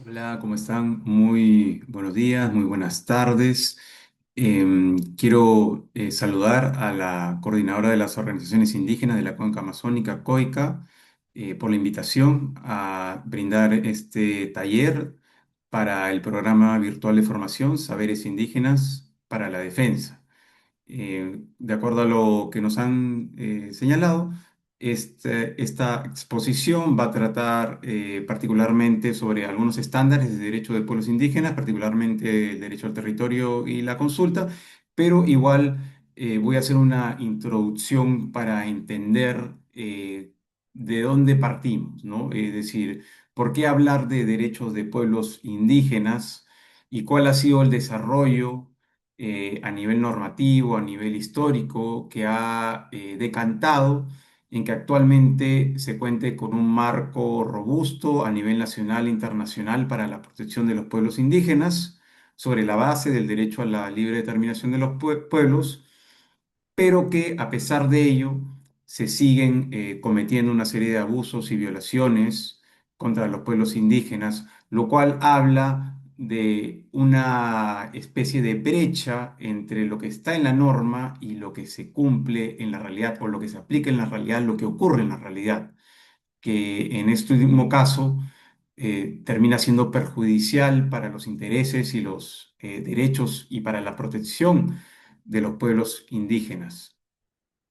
Hola, ¿cómo están? Muy buenos días, muy buenas tardes. Quiero saludar a la coordinadora de las organizaciones indígenas de la Cuenca Amazónica, COICA, por la invitación a brindar este taller para el programa virtual de formación Saberes Indígenas para la Defensa. De acuerdo a lo que nos han señalado, esta exposición va a tratar particularmente sobre algunos estándares de derecho de pueblos indígenas, particularmente el derecho al territorio y la consulta, pero igual voy a hacer una introducción para entender de dónde partimos, ¿no? Es decir, ¿por qué hablar de derechos de pueblos indígenas y cuál ha sido el desarrollo a nivel normativo, a nivel histórico, que ha decantado en que actualmente se cuente con un marco robusto a nivel nacional e internacional para la protección de los pueblos indígenas, sobre la base del derecho a la libre determinación de los pueblos, pero que a pesar de ello se siguen cometiendo una serie de abusos y violaciones contra los pueblos indígenas, lo cual habla de una especie de brecha entre lo que está en la norma y lo que se cumple en la realidad, o lo que se aplica en la realidad, lo que ocurre en la realidad, que en este último caso termina siendo perjudicial para los intereses y los derechos y para la protección de los pueblos indígenas.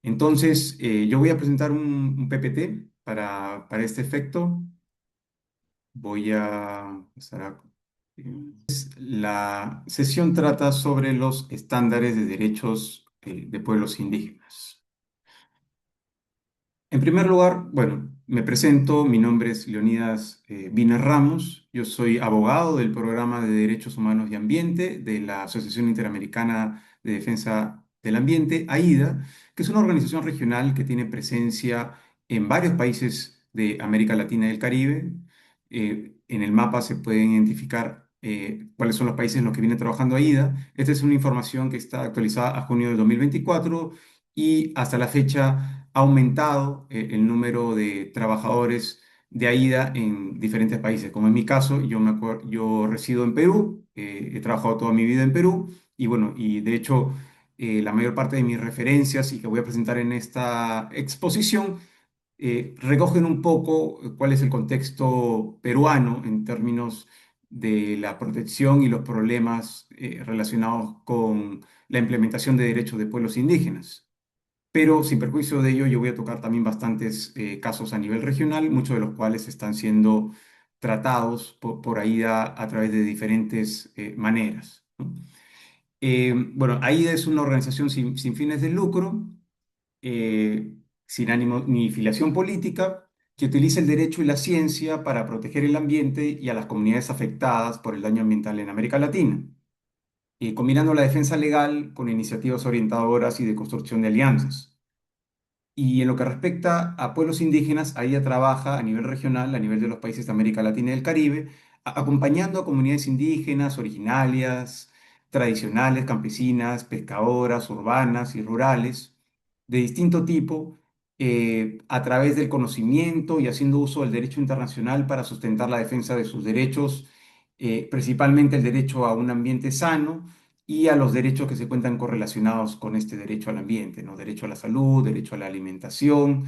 Entonces, yo voy a presentar un PPT para este efecto. Voy a pasar a... La sesión trata sobre los estándares de derechos de pueblos indígenas. En primer lugar, bueno, me presento, mi nombre es Leonidas Viner Ramos, yo soy abogado del Programa de Derechos Humanos y Ambiente de la Asociación Interamericana de Defensa del Ambiente, AIDA, que es una organización regional que tiene presencia en varios países de América Latina y el Caribe. En el mapa se pueden identificar cuáles son los países en los que viene trabajando AIDA. Esta es una información que está actualizada a junio del 2024 y hasta la fecha ha aumentado el número de trabajadores de AIDA en diferentes países. Como en mi caso, yo resido en Perú, he trabajado toda mi vida en Perú y bueno, y de hecho la mayor parte de mis referencias y que voy a presentar en esta exposición recogen un poco cuál es el contexto peruano en términos de la protección y los problemas relacionados con la implementación de derechos de pueblos indígenas. Pero sin perjuicio de ello, yo voy a tocar también bastantes casos a nivel regional, muchos de los cuales están siendo tratados por AIDA a través de diferentes maneras, ¿no? Bueno, AIDA es una organización sin fines de lucro, eh, sin ánimo ni filiación política, que utiliza el derecho y la ciencia para proteger el ambiente y a las comunidades afectadas por el daño ambiental en América Latina, combinando la defensa legal con iniciativas orientadoras y de construcción de alianzas. Y en lo que respecta a pueblos indígenas, ahí ella trabaja a nivel regional, a nivel de los países de América Latina y del Caribe, acompañando a comunidades indígenas, originarias, tradicionales, campesinas, pescadoras, urbanas y rurales, de distinto tipo, a través del conocimiento y haciendo uso del derecho internacional para sustentar la defensa de sus derechos, principalmente el derecho a un ambiente sano y a los derechos que se cuentan correlacionados con este derecho al ambiente, ¿no? Derecho a la salud, derecho a la alimentación,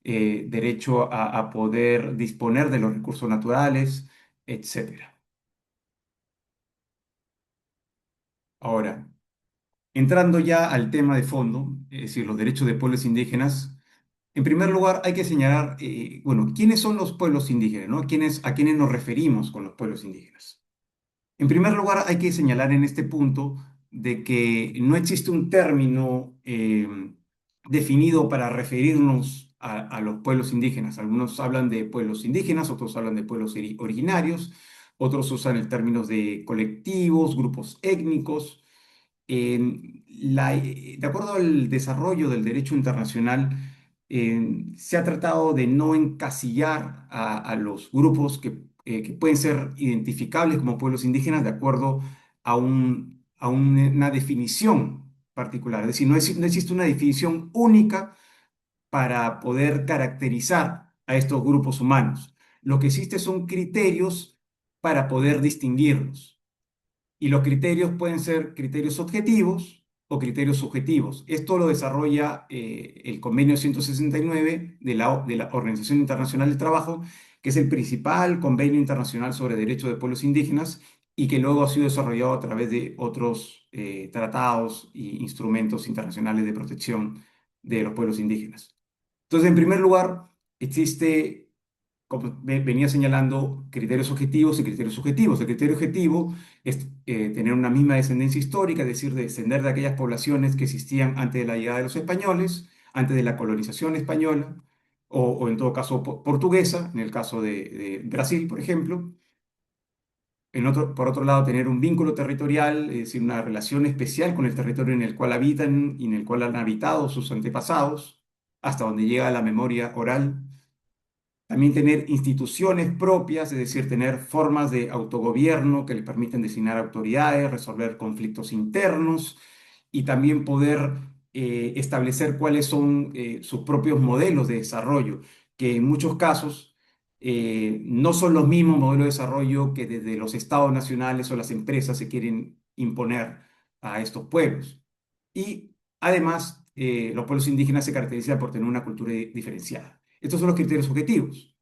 derecho a poder disponer de los recursos naturales, etcétera. Ahora, entrando ya al tema de fondo, es decir, los derechos de pueblos indígenas, en primer lugar hay que señalar, bueno, ¿quiénes son los pueblos indígenas, ¿no? A quiénes nos referimos con los pueblos indígenas? En primer lugar, hay que señalar en este punto de que no existe un término definido para referirnos a los pueblos indígenas. Algunos hablan de pueblos indígenas, otros hablan de pueblos originarios, otros usan el término de colectivos, grupos étnicos. De acuerdo al desarrollo del derecho internacional, se ha tratado de no encasillar a los grupos que pueden ser identificables como pueblos indígenas de acuerdo a una definición particular. Es decir, no existe una definición única para poder caracterizar a estos grupos humanos. Lo que existe son criterios para poder distinguirlos. Y los criterios pueden ser criterios objetivos o criterios subjetivos. Esto lo desarrolla el Convenio 169 de la Organización Internacional del Trabajo, que es el principal convenio internacional sobre derechos de pueblos indígenas y que luego ha sido desarrollado a través de otros tratados e instrumentos internacionales de protección de los pueblos indígenas. Entonces, en primer lugar, existe, como venía señalando, criterios objetivos y criterios subjetivos. El criterio objetivo es tener una misma descendencia histórica, es decir, descender de aquellas poblaciones que existían antes de la llegada de los españoles, antes de la colonización española, o en todo caso portuguesa, en el caso de Brasil, por ejemplo. Por otro lado, tener un vínculo territorial, es decir, una relación especial con el territorio en el cual habitan y en el cual han habitado sus antepasados, hasta donde llega la memoria oral. También tener instituciones propias, es decir, tener formas de autogobierno que le permiten designar autoridades, resolver conflictos internos y también poder establecer cuáles son sus propios modelos de desarrollo, que en muchos casos no son los mismos modelos de desarrollo que desde los estados nacionales o las empresas se quieren imponer a estos pueblos. Y además, los pueblos indígenas se caracterizan por tener una cultura diferenciada. Estos son los criterios objetivos.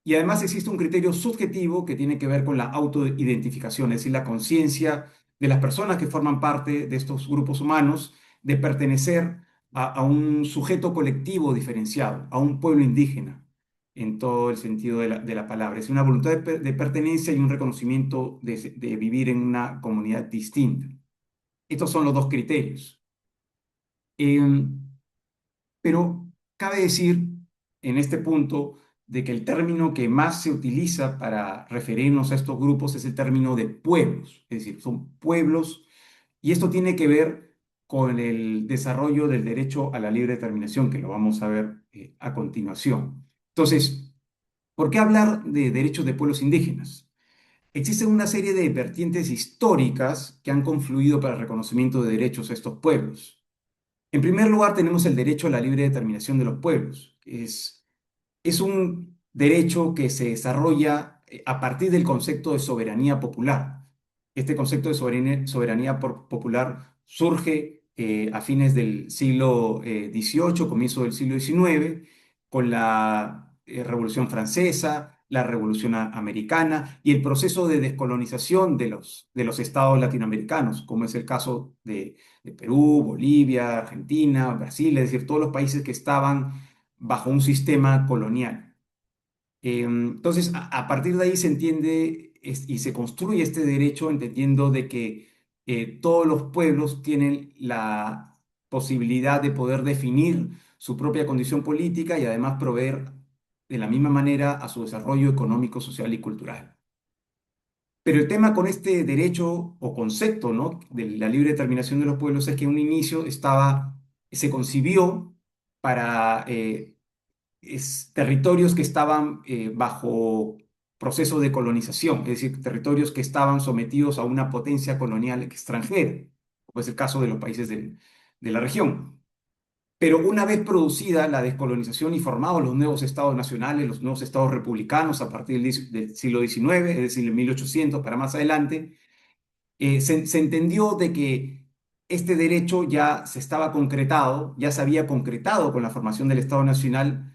Y además existe un criterio subjetivo que tiene que ver con la autoidentificación, es decir, la conciencia de las personas que forman parte de estos grupos humanos de pertenecer a un sujeto colectivo diferenciado, a un pueblo indígena, en todo el sentido de la palabra. Es una voluntad de pertenencia y un reconocimiento de vivir en una comunidad distinta. Estos son los dos criterios. Em, pero cabe decir en este punto de que el término que más se utiliza para referirnos a estos grupos es el término de pueblos, es decir, son pueblos, y esto tiene que ver con el desarrollo del derecho a la libre determinación, que lo vamos a ver a continuación. Entonces, ¿por qué hablar de derechos de pueblos indígenas? Existen una serie de vertientes históricas que han confluido para el reconocimiento de derechos a estos pueblos. En primer lugar, tenemos el derecho a la libre determinación de los pueblos. Es un derecho que se desarrolla a partir del concepto de soberanía popular. Este concepto de soberanía popular surge a fines del siglo XVIII, comienzo del siglo XIX, con la Revolución Francesa, la Revolución Americana y el proceso de descolonización de los estados latinoamericanos, como es el caso de Perú, Bolivia, Argentina, Brasil, es decir, todos los países que estaban bajo un sistema colonial. Entonces, a partir de ahí se entiende y se construye este derecho entendiendo de que todos los pueblos tienen la posibilidad de poder definir su propia condición política y además proveer de la misma manera a su desarrollo económico, social y cultural. Pero el tema con este derecho o concepto, ¿no?, de la libre determinación de los pueblos es que en un inicio se concibió para territorios que estaban bajo proceso de colonización, es decir, territorios que estaban sometidos a una potencia colonial extranjera, como es el caso de los países de la región. Pero una vez producida la descolonización y formados los nuevos estados nacionales, los nuevos estados republicanos a partir del siglo XIX, es decir, en 1800 para más adelante, se entendió de que este derecho ya se estaba concretado, ya se había concretado con la formación del Estado Nacional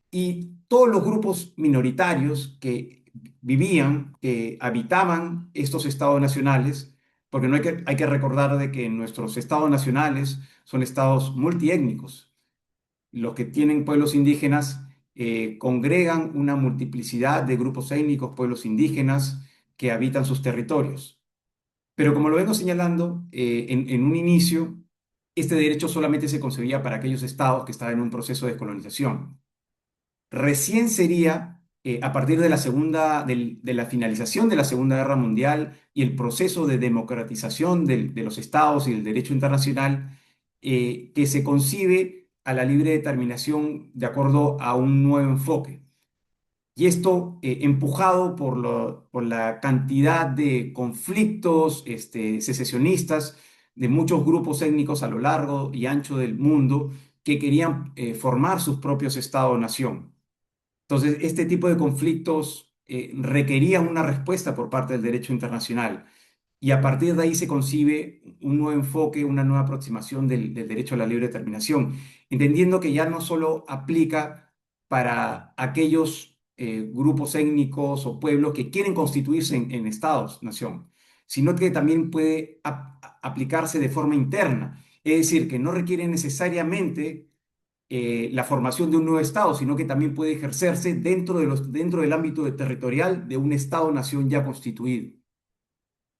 y todos los grupos minoritarios que vivían, que habitaban estos estados nacionales, porque no hay que recordar de que nuestros estados nacionales son estados multiétnicos. Los que tienen pueblos indígenas congregan una multiplicidad de grupos étnicos, pueblos indígenas que habitan sus territorios. Pero como lo vengo señalando, en un inicio, este derecho solamente se concebía para aquellos estados que estaban en un proceso de descolonización. Recién sería a partir de de la finalización de la Segunda Guerra Mundial y el proceso de democratización de los estados y del derecho internacional, que se concibe a la libre determinación de acuerdo a un nuevo enfoque. Y esto empujado por la cantidad de conflictos secesionistas de muchos grupos étnicos a lo largo y ancho del mundo que querían formar sus propios estados-nación. Entonces, este tipo de conflictos requerían una respuesta por parte del derecho internacional. Y a partir de ahí se concibe un nuevo enfoque, una nueva aproximación del derecho a la libre determinación, entendiendo que ya no solo aplica para aquellos grupos étnicos o pueblos que quieren constituirse en estados-nación, sino que también puede aplicarse de forma interna. Es decir, que no requiere necesariamente la formación de un nuevo Estado, sino que también puede ejercerse dentro del ámbito territorial de un Estado-nación ya constituido.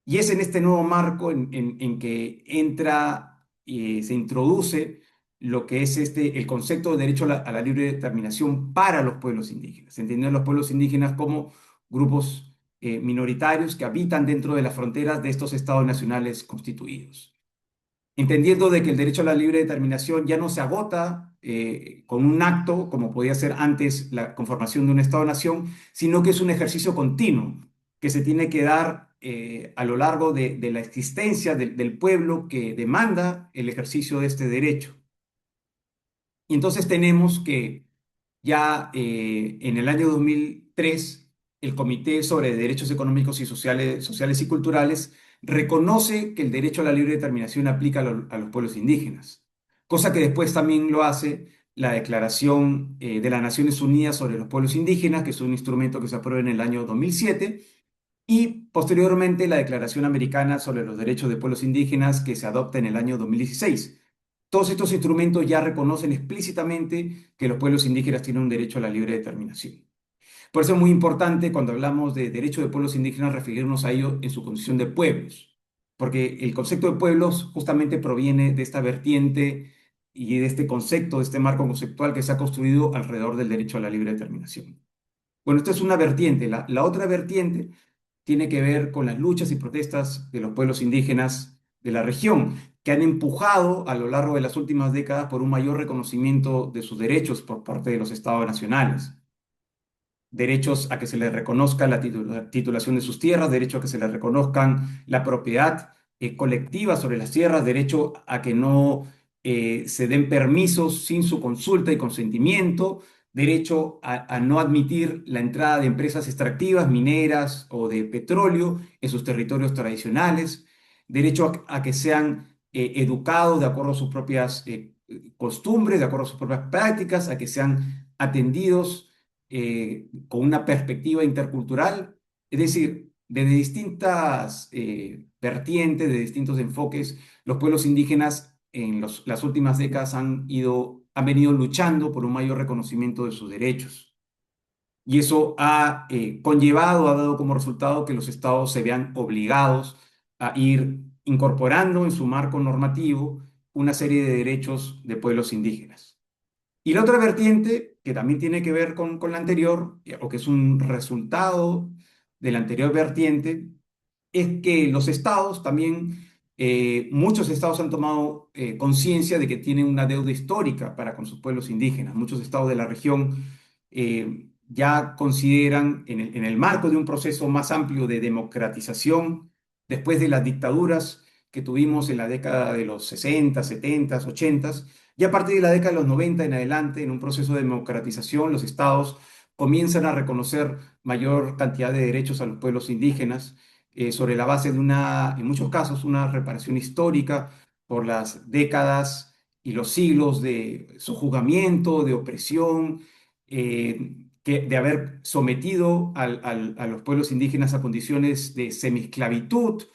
Y es en este nuevo marco en que entra y se introduce lo que es el concepto de derecho a la libre determinación para los pueblos indígenas, entendiendo a los pueblos indígenas como grupos minoritarios que habitan dentro de las fronteras de estos estados nacionales constituidos, entendiendo de que el derecho a la libre determinación ya no se agota con un acto, como podía ser antes la conformación de un Estado-nación, sino que es un ejercicio continuo que se tiene que dar a lo largo de la existencia del pueblo que demanda el ejercicio de este derecho. Y entonces tenemos que ya en el año 2003, el Comité sobre Derechos Económicos y Sociales y Culturales reconoce que el derecho a la libre determinación aplica a los pueblos indígenas, cosa que después también lo hace la Declaración de las Naciones Unidas sobre los Pueblos Indígenas, que es un instrumento que se aprueba en el año 2007, y posteriormente la Declaración Americana sobre los Derechos de Pueblos Indígenas, que se adopta en el año 2016. Todos estos instrumentos ya reconocen explícitamente que los pueblos indígenas tienen un derecho a la libre determinación. Por eso es muy importante cuando hablamos de derecho de pueblos indígenas referirnos a ellos en su condición de pueblos, porque el concepto de pueblos justamente proviene de esta vertiente y de este concepto, de este marco conceptual que se ha construido alrededor del derecho a la libre determinación. Bueno, esta es una vertiente. La otra vertiente tiene que ver con las luchas y protestas de los pueblos indígenas de la región, que han empujado a lo largo de las últimas décadas por un mayor reconocimiento de sus derechos por parte de los estados nacionales, derechos a que se les reconozca la titulación de sus tierras, derecho a que se les reconozcan la propiedad colectiva sobre las tierras, derecho a que no se den permisos sin su consulta y consentimiento, derecho a no admitir la entrada de empresas extractivas, mineras o de petróleo en sus territorios tradicionales, derecho a que sean educados de acuerdo a sus propias costumbres, de acuerdo a sus propias prácticas, a que sean atendidos con una perspectiva intercultural, es decir, desde distintas vertientes, de distintos enfoques, los pueblos indígenas en las últimas décadas han venido luchando por un mayor reconocimiento de sus derechos. Y eso ha conllevado, ha dado como resultado que los estados se vean obligados a ir incorporando en su marco normativo una serie de derechos de pueblos indígenas. Y la otra vertiente, que también tiene que ver con la anterior, o que es un resultado de la anterior vertiente, es que los estados también, muchos estados han tomado conciencia de que tienen una deuda histórica para con sus pueblos indígenas. Muchos estados de la región ya consideran, en el marco de un proceso más amplio de democratización, después de las dictaduras que tuvimos en la década de los 60, 70, 80, y a partir de la década de los 90 en adelante, en un proceso de democratización, los estados comienzan a reconocer mayor cantidad de derechos a los pueblos indígenas sobre la base de en muchos casos, una reparación histórica por las décadas y los siglos de sojuzgamiento, de opresión, de haber sometido a los pueblos indígenas a condiciones de semiesclavitud,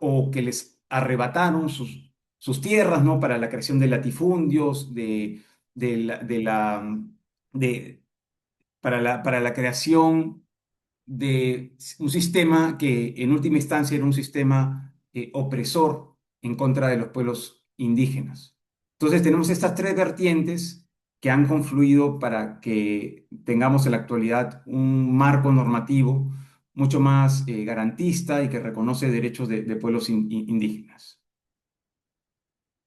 o que les arrebataron sus tierras, ¿no? Para la creación de latifundios, de la, de la- de- para la creación de un sistema que en última instancia era un sistema opresor en contra de los pueblos indígenas. Entonces tenemos estas tres vertientes que han confluido para que tengamos en la actualidad un marco normativo mucho más garantista y que reconoce derechos de pueblos indígenas.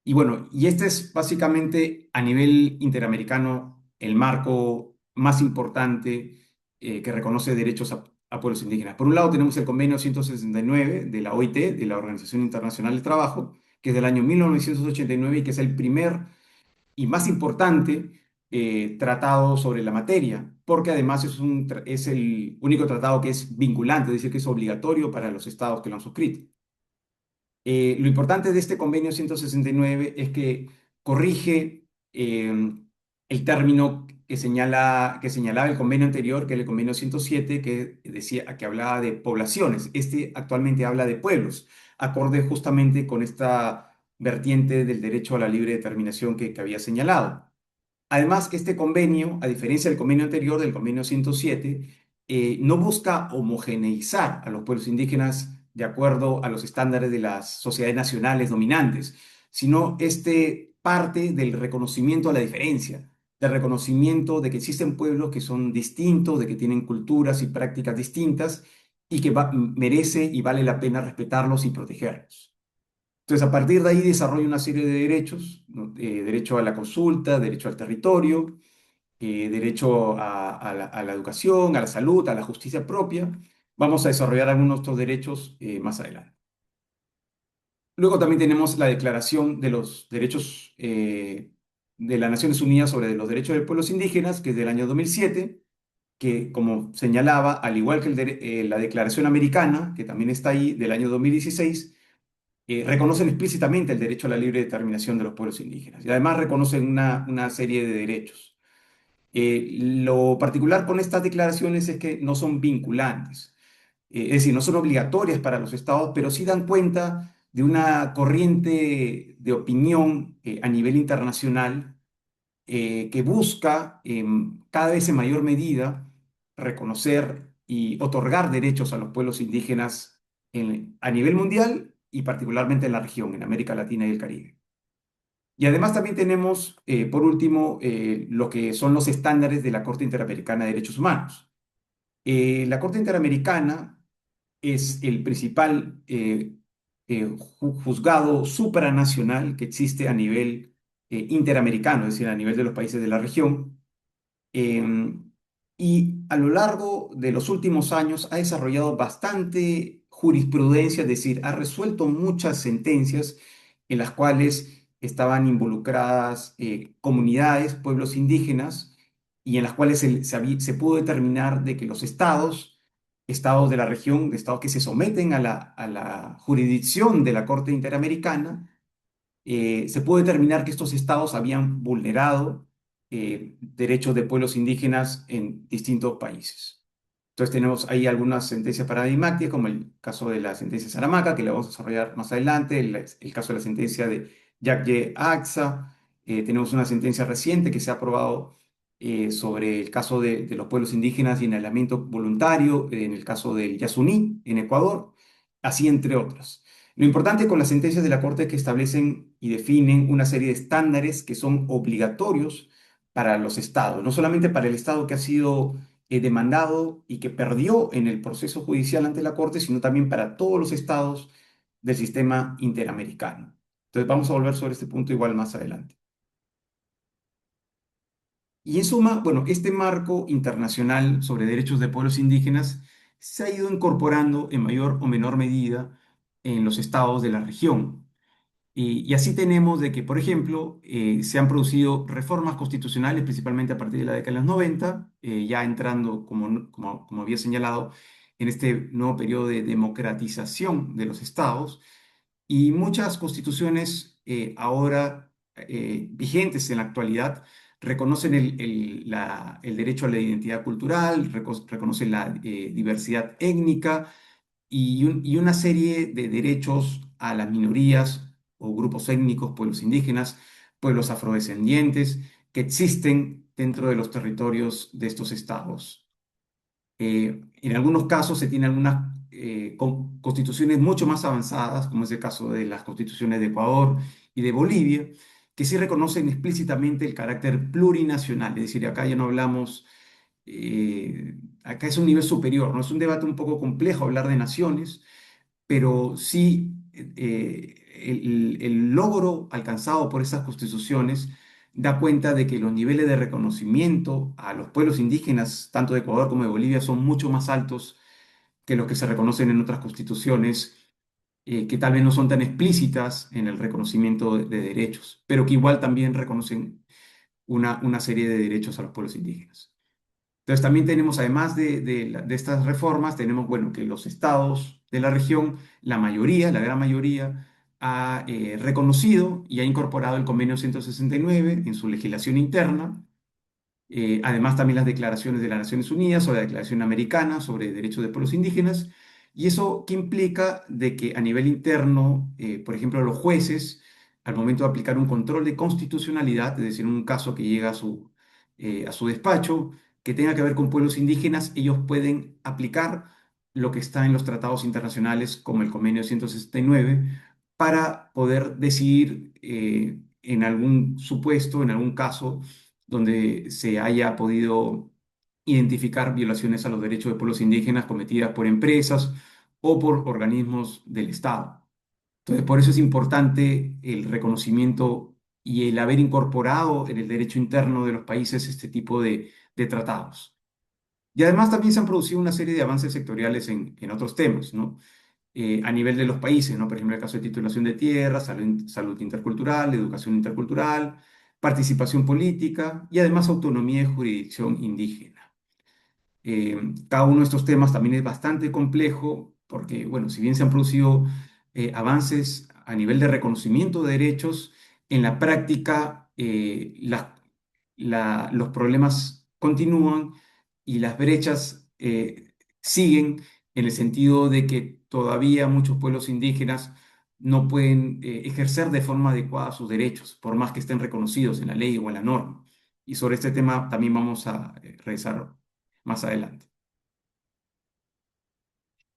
Y bueno, y este es básicamente a nivel interamericano el marco más importante que reconoce derechos a pueblos indígenas. Por un lado tenemos el convenio 169 de la OIT, de la Organización Internacional del Trabajo, que es del año 1989 y que es el primer y más importante tratado sobre la materia, porque además es el único tratado que es vinculante, es decir, que es obligatorio para los estados que lo han suscrito. Lo importante de este convenio 169 es que corrige el término que señalaba el convenio anterior, que era el convenio 107, que hablaba de poblaciones. Este actualmente habla de pueblos, acorde justamente con esta vertiente del derecho a la libre determinación que había señalado. Además, este convenio, a diferencia del convenio anterior, del convenio 107, no busca homogeneizar a los pueblos indígenas de acuerdo a los estándares de las sociedades nacionales dominantes, sino este parte del reconocimiento a la diferencia, del reconocimiento de que existen pueblos que son distintos, de que tienen culturas y prácticas distintas y que merece y vale la pena respetarlos y protegerlos. Entonces, a partir de ahí desarrolla una serie de derechos, ¿no? Derecho a la consulta, derecho al territorio, derecho a la educación, a la salud, a la justicia propia. Vamos a desarrollar algunos de estos derechos más adelante. Luego también tenemos la Declaración de los Derechos de las Naciones Unidas sobre los Derechos de Pueblos Indígenas, que es del año 2007, que, como señalaba, al igual que la Declaración Americana, que también está ahí, del año 2016, reconocen explícitamente el derecho a la libre determinación de los pueblos indígenas y además reconocen una serie de derechos. Lo particular con estas declaraciones es que no son vinculantes, es decir, no son obligatorias para los estados, pero sí dan cuenta de una corriente de opinión a nivel internacional que busca cada vez en mayor medida reconocer y otorgar derechos a los pueblos indígenas a nivel mundial y particularmente en la región, en América Latina y el Caribe. Y además también tenemos, por último, lo que son los estándares de la Corte Interamericana de Derechos Humanos. La Corte Interamericana es el principal juzgado supranacional que existe a nivel interamericano, es decir, a nivel de los países de la región. Em, y a lo largo de los últimos años ha desarrollado bastante jurisprudencia, es decir, ha resuelto muchas sentencias en las cuales estaban involucradas comunidades, pueblos indígenas, y en las cuales se pudo determinar de que los estados de la región, de estados que se someten a la jurisdicción de la Corte Interamericana, se pudo determinar que estos estados habían vulnerado derechos de pueblos indígenas en distintos países. Entonces tenemos ahí algunas sentencias paradigmáticas, como el caso de la sentencia Saramaca, que la vamos a desarrollar más adelante, el caso de la sentencia de Jack Axa. Tenemos una sentencia reciente que se ha aprobado sobre el caso de los pueblos indígenas y en aislamiento voluntario, en el caso del Yasuní, en Ecuador, así entre otras. Lo importante con las sentencias de la Corte es que establecen y definen una serie de estándares que son obligatorios para los estados, no solamente para el estado que ha sido demandado y que perdió en el proceso judicial ante la Corte, sino también para todos los estados del sistema interamericano. Entonces vamos a volver sobre este punto igual más adelante. Y en suma, bueno, este marco internacional sobre derechos de pueblos indígenas se ha ido incorporando en mayor o menor medida en los estados de la región. Y así tenemos de que, por ejemplo, se han producido reformas constitucionales, principalmente a partir de la década de los 90, ya entrando, como había señalado, en este nuevo periodo de democratización de los estados, y muchas constituciones ahora vigentes en la actualidad reconocen el derecho a la identidad cultural, reconocen la diversidad étnica y una serie de derechos a las minorías o grupos étnicos, pueblos indígenas, pueblos afrodescendientes, que existen dentro de los territorios de estos estados. En algunos casos se tienen algunas constituciones mucho más avanzadas, como es el caso de las constituciones de Ecuador y de Bolivia, que sí reconocen explícitamente el carácter plurinacional, es decir, acá ya no hablamos, acá es un nivel superior, ¿no? Es un debate un poco complejo hablar de naciones, pero sí el logro alcanzado por esas constituciones da cuenta de que los niveles de reconocimiento a los pueblos indígenas, tanto de Ecuador como de Bolivia, son mucho más altos que los que se reconocen en otras constituciones, que tal vez no son tan explícitas en el reconocimiento de derechos, pero que igual también reconocen una serie de derechos a los pueblos indígenas. Entonces también tenemos, además de estas reformas, tenemos, bueno, que los estados de la región, la mayoría, la gran mayoría, ha reconocido y ha incorporado el Convenio 169 en su legislación interna. Además, también las declaraciones de las Naciones Unidas o la Declaración Americana sobre Derechos de Pueblos Indígenas. ¿Y eso qué implica? De que a nivel interno, por ejemplo, los jueces, al momento de aplicar un control de constitucionalidad, es decir, un caso que llega a su despacho, que tenga que ver con pueblos indígenas, ellos pueden aplicar lo que está en los tratados internacionales, como el Convenio 169, para poder decidir en algún supuesto, en algún caso, donde se haya podido identificar violaciones a los derechos de pueblos indígenas cometidas por empresas o por organismos del Estado. Entonces, por eso es importante el reconocimiento y el haber incorporado en el derecho interno de los países este tipo de tratados. Y además también se han producido una serie de avances sectoriales en otros temas, ¿no? A nivel de los países, ¿no? Por ejemplo, el caso de titulación de tierra, salud intercultural, educación intercultural, participación política y además autonomía de jurisdicción indígena. Cada uno de estos temas también es bastante complejo porque, bueno, si bien se han producido avances a nivel de reconocimiento de derechos, en la práctica los problemas continúan y las brechas siguen en el sentido de que todavía muchos pueblos indígenas no pueden ejercer de forma adecuada sus derechos, por más que estén reconocidos en la ley o en la norma. Y sobre este tema también vamos a revisar más adelante.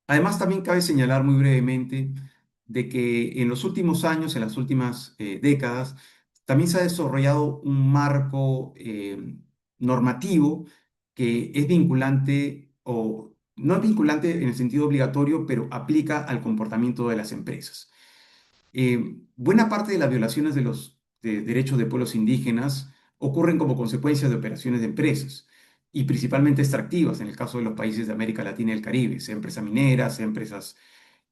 Además, también cabe señalar muy brevemente de que en los últimos años, en las últimas décadas, también se ha desarrollado un marco normativo que es vinculante o no es vinculante en el sentido obligatorio, pero aplica al comportamiento de las empresas. Buena parte de las violaciones de los derechos de pueblos indígenas ocurren como consecuencia de operaciones de empresas y principalmente extractivas, en el caso de los países de América Latina y el Caribe, sea empresas mineras, sea empresas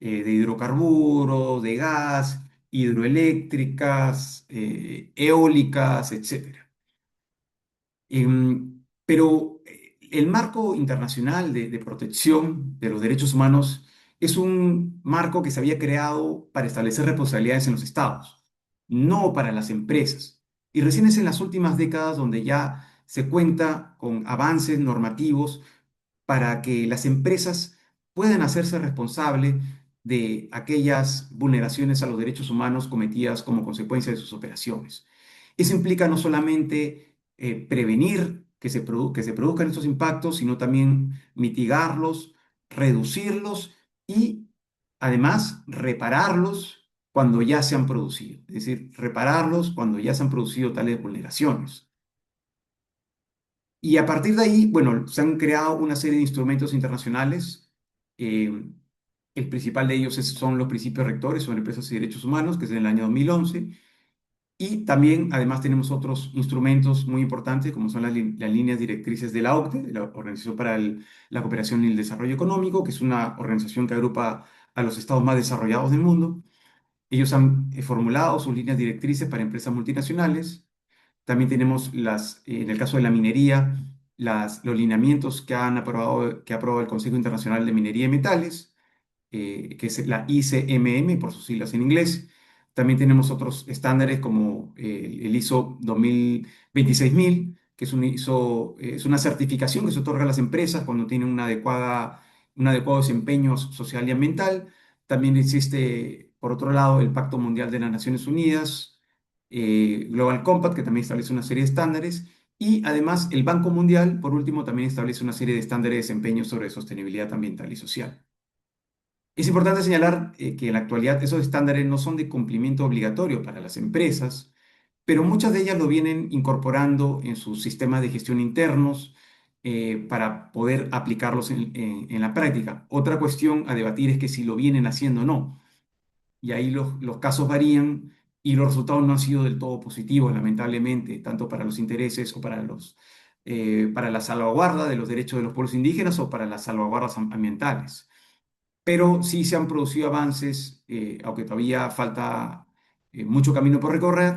de hidrocarburos, de gas, hidroeléctricas, eólicas, etcétera. Pero el marco internacional de protección de los derechos humanos es un marco que se había creado para establecer responsabilidades en los estados, no para las empresas. Y recién es en las últimas décadas donde ya se cuenta con avances normativos para que las empresas puedan hacerse responsable de aquellas vulneraciones a los derechos humanos cometidas como consecuencia de sus operaciones. Eso implica no solamente prevenir que se produzcan estos impactos, sino también mitigarlos, reducirlos y además repararlos cuando ya se han producido, es decir, repararlos cuando ya se han producido tales vulneraciones. Y a partir de ahí, bueno, se han creado una serie de instrumentos internacionales. eh, el principal de ellos son los principios rectores sobre empresas y derechos humanos, que es en el año 2011. Y también, además, tenemos otros instrumentos muy importantes, como son las líneas directrices de la OCDE, de la Organización para la Cooperación y el Desarrollo Económico, que es una organización que agrupa a los estados más desarrollados del mundo. Ellos han formulado sus líneas directrices para empresas multinacionales. También tenemos en el caso de la minería, los lineamientos que ha aprobado el Consejo Internacional de Minería y Metales, que es la ICMM por sus siglas en inglés. También tenemos otros estándares como el ISO 2626000, que es es una certificación que se otorga a las empresas cuando tienen un adecuado desempeño social y ambiental. También existe, por otro lado, el Pacto Mundial de las Naciones Unidas, Global Compact, que también establece una serie de estándares. Y además, el Banco Mundial, por último, también establece una serie de estándares de desempeño sobre sostenibilidad ambiental y social. Es importante señalar que en la actualidad esos estándares no son de cumplimiento obligatorio para las empresas, pero muchas de ellas lo vienen incorporando en sus sistemas de gestión internos para poder aplicarlos en la práctica. Otra cuestión a debatir es que si lo vienen haciendo o no. Y ahí los casos varían y los resultados no han sido del todo positivos, lamentablemente, tanto para los intereses o para la salvaguarda de los derechos de los pueblos indígenas o para las salvaguardas ambientales, pero sí se han producido avances, aunque todavía falta mucho camino por recorrer,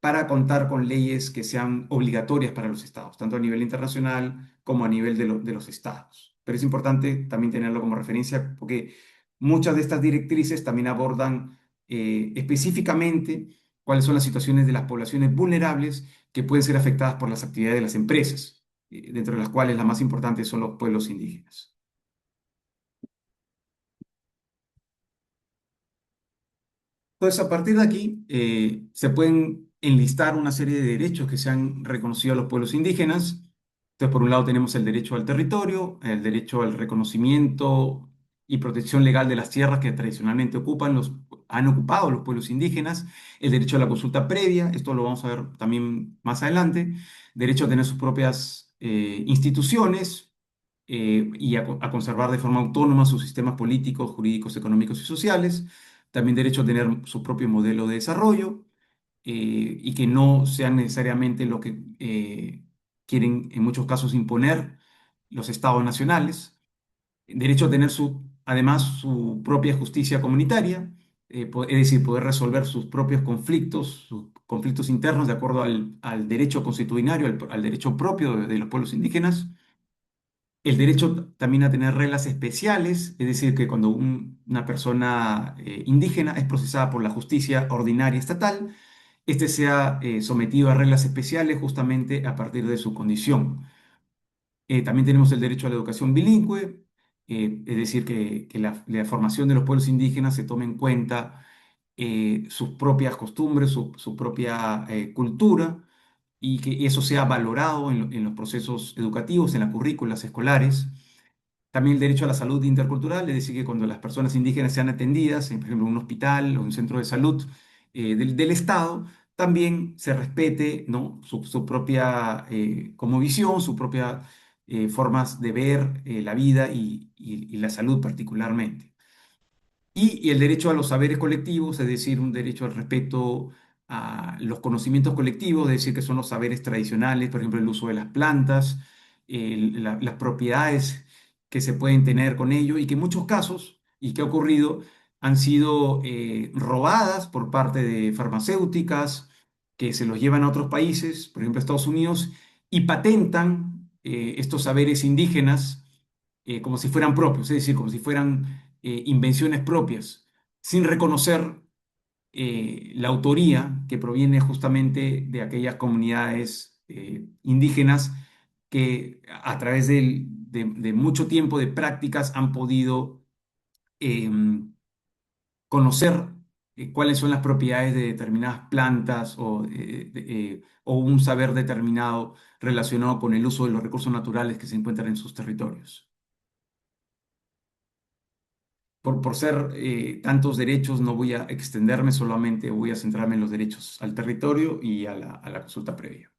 para contar con leyes que sean obligatorias para los estados, tanto a nivel internacional como a nivel de los estados. Pero es importante también tenerlo como referencia porque muchas de estas directrices también abordan específicamente cuáles son las situaciones de las poblaciones vulnerables que pueden ser afectadas por las actividades de las empresas, dentro de las cuales las más importantes son los pueblos indígenas. Entonces, a partir de aquí, se pueden enlistar una serie de derechos que se han reconocido a los pueblos indígenas. Entonces, por un lado tenemos el derecho al territorio, el derecho al reconocimiento y protección legal de las tierras que tradicionalmente han ocupado los pueblos indígenas, el derecho a la consulta previa, esto lo vamos a ver también más adelante, derecho a tener sus propias instituciones y a conservar de forma autónoma sus sistemas políticos, jurídicos, económicos y sociales, también derecho a tener su propio modelo de desarrollo y que no sean necesariamente lo que quieren en muchos casos imponer los estados nacionales, derecho a tener además su propia justicia comunitaria, es decir, poder resolver sus conflictos internos de acuerdo al derecho constitucional, al derecho propio de los pueblos indígenas. El derecho también a tener reglas especiales, es decir, que cuando una persona indígena es procesada por la justicia ordinaria estatal, este sea sometido a reglas especiales justamente a partir de su condición. También tenemos el derecho a la educación bilingüe, es decir, que la formación de los pueblos indígenas se tome en cuenta sus propias costumbres, su propia cultura, y que eso sea valorado en los procesos educativos, en las currículas escolares. También el derecho a la salud intercultural, es decir, que cuando las personas indígenas sean atendidas, por ejemplo, en un hospital o un centro de salud del Estado, también se respete, ¿no? Su propia como visión, sus propias formas de ver la vida y la salud particularmente. Y el derecho a los saberes colectivos, es decir, un derecho al respeto a los conocimientos colectivos, es decir, que son los saberes tradicionales, por ejemplo, el uso de las plantas, las propiedades que se pueden tener con ello y que en muchos casos, y que ha ocurrido, han sido robadas por parte de farmacéuticas que se los llevan a otros países, por ejemplo, a Estados Unidos, y patentan estos saberes indígenas como si fueran propios, es decir, como si fueran invenciones propias, sin reconocer la autoría que proviene justamente de aquellas comunidades indígenas que a través de mucho tiempo de prácticas han podido conocer cuáles son las propiedades de determinadas plantas o un saber determinado relacionado con el uso de los recursos naturales que se encuentran en sus territorios. Por ser tantos derechos, no voy a extenderme, solamente voy a centrarme en los derechos al territorio y a la consulta previa.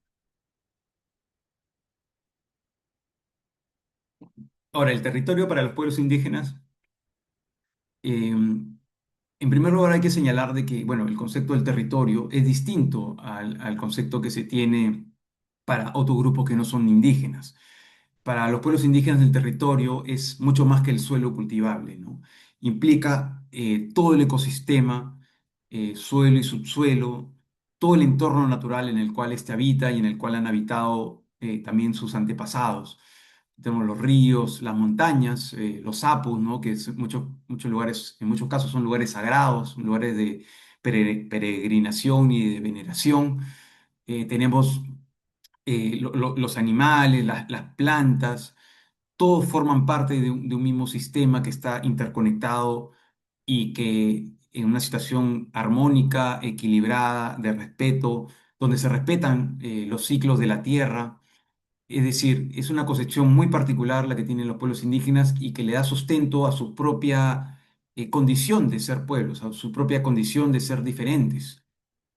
Ahora, el territorio para los pueblos indígenas, en primer lugar hay que señalar de que, bueno, el concepto del territorio es distinto al concepto que se tiene para otros grupos que no son indígenas. Para los pueblos indígenas el territorio es mucho más que el suelo cultivable, ¿no? Implica todo el ecosistema, suelo y subsuelo, todo el entorno natural en el cual éste habita y en el cual han habitado también sus antepasados. Tenemos los ríos, las montañas, los sapos, ¿no? Que en muchos lugares, en muchos casos son lugares sagrados, lugares de peregrinación y de veneración. Tenemos los animales, las plantas, todos forman parte de un mismo sistema que está interconectado y que en una situación armónica, equilibrada, de respeto, donde se respetan los ciclos de la tierra. Es decir, es una concepción muy particular la que tienen los pueblos indígenas y que le da sustento a su propia condición de ser pueblos, a su propia condición de ser diferentes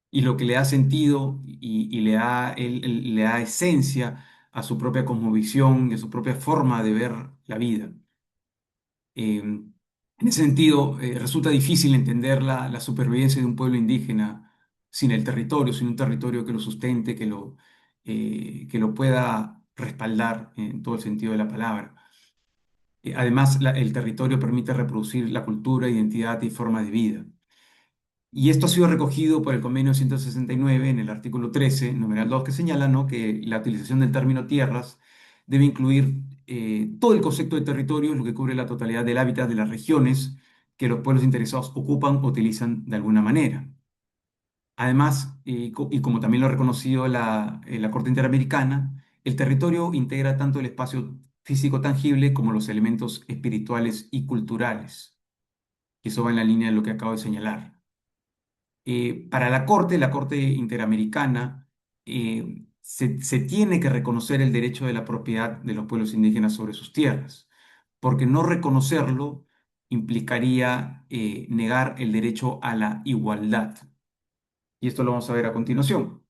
y lo que le da sentido y le da esencia a su propia cosmovisión y a su propia forma de ver la vida. En ese sentido, resulta difícil entender la supervivencia de un pueblo indígena sin el territorio, sin un territorio que lo sustente, que lo pueda respaldar en todo el sentido de la palabra. Además, el territorio permite reproducir la cultura, identidad y forma de vida. Y esto ha sido recogido por el Convenio 169 en el artículo 13, numeral 2, que señala, ¿no?, que la utilización del término tierras debe incluir todo el concepto de territorio, lo que cubre la totalidad del hábitat de las regiones que los pueblos interesados ocupan o utilizan de alguna manera. Además, y como también lo ha reconocido la Corte Interamericana, el territorio integra tanto el espacio físico tangible como los elementos espirituales y culturales. Y eso va en la línea de lo que acabo de señalar. Para la Corte Interamericana, se tiene que reconocer el derecho de la propiedad de los pueblos indígenas sobre sus tierras, porque no reconocerlo implicaría negar el derecho a la igualdad. Y esto lo vamos a ver a continuación.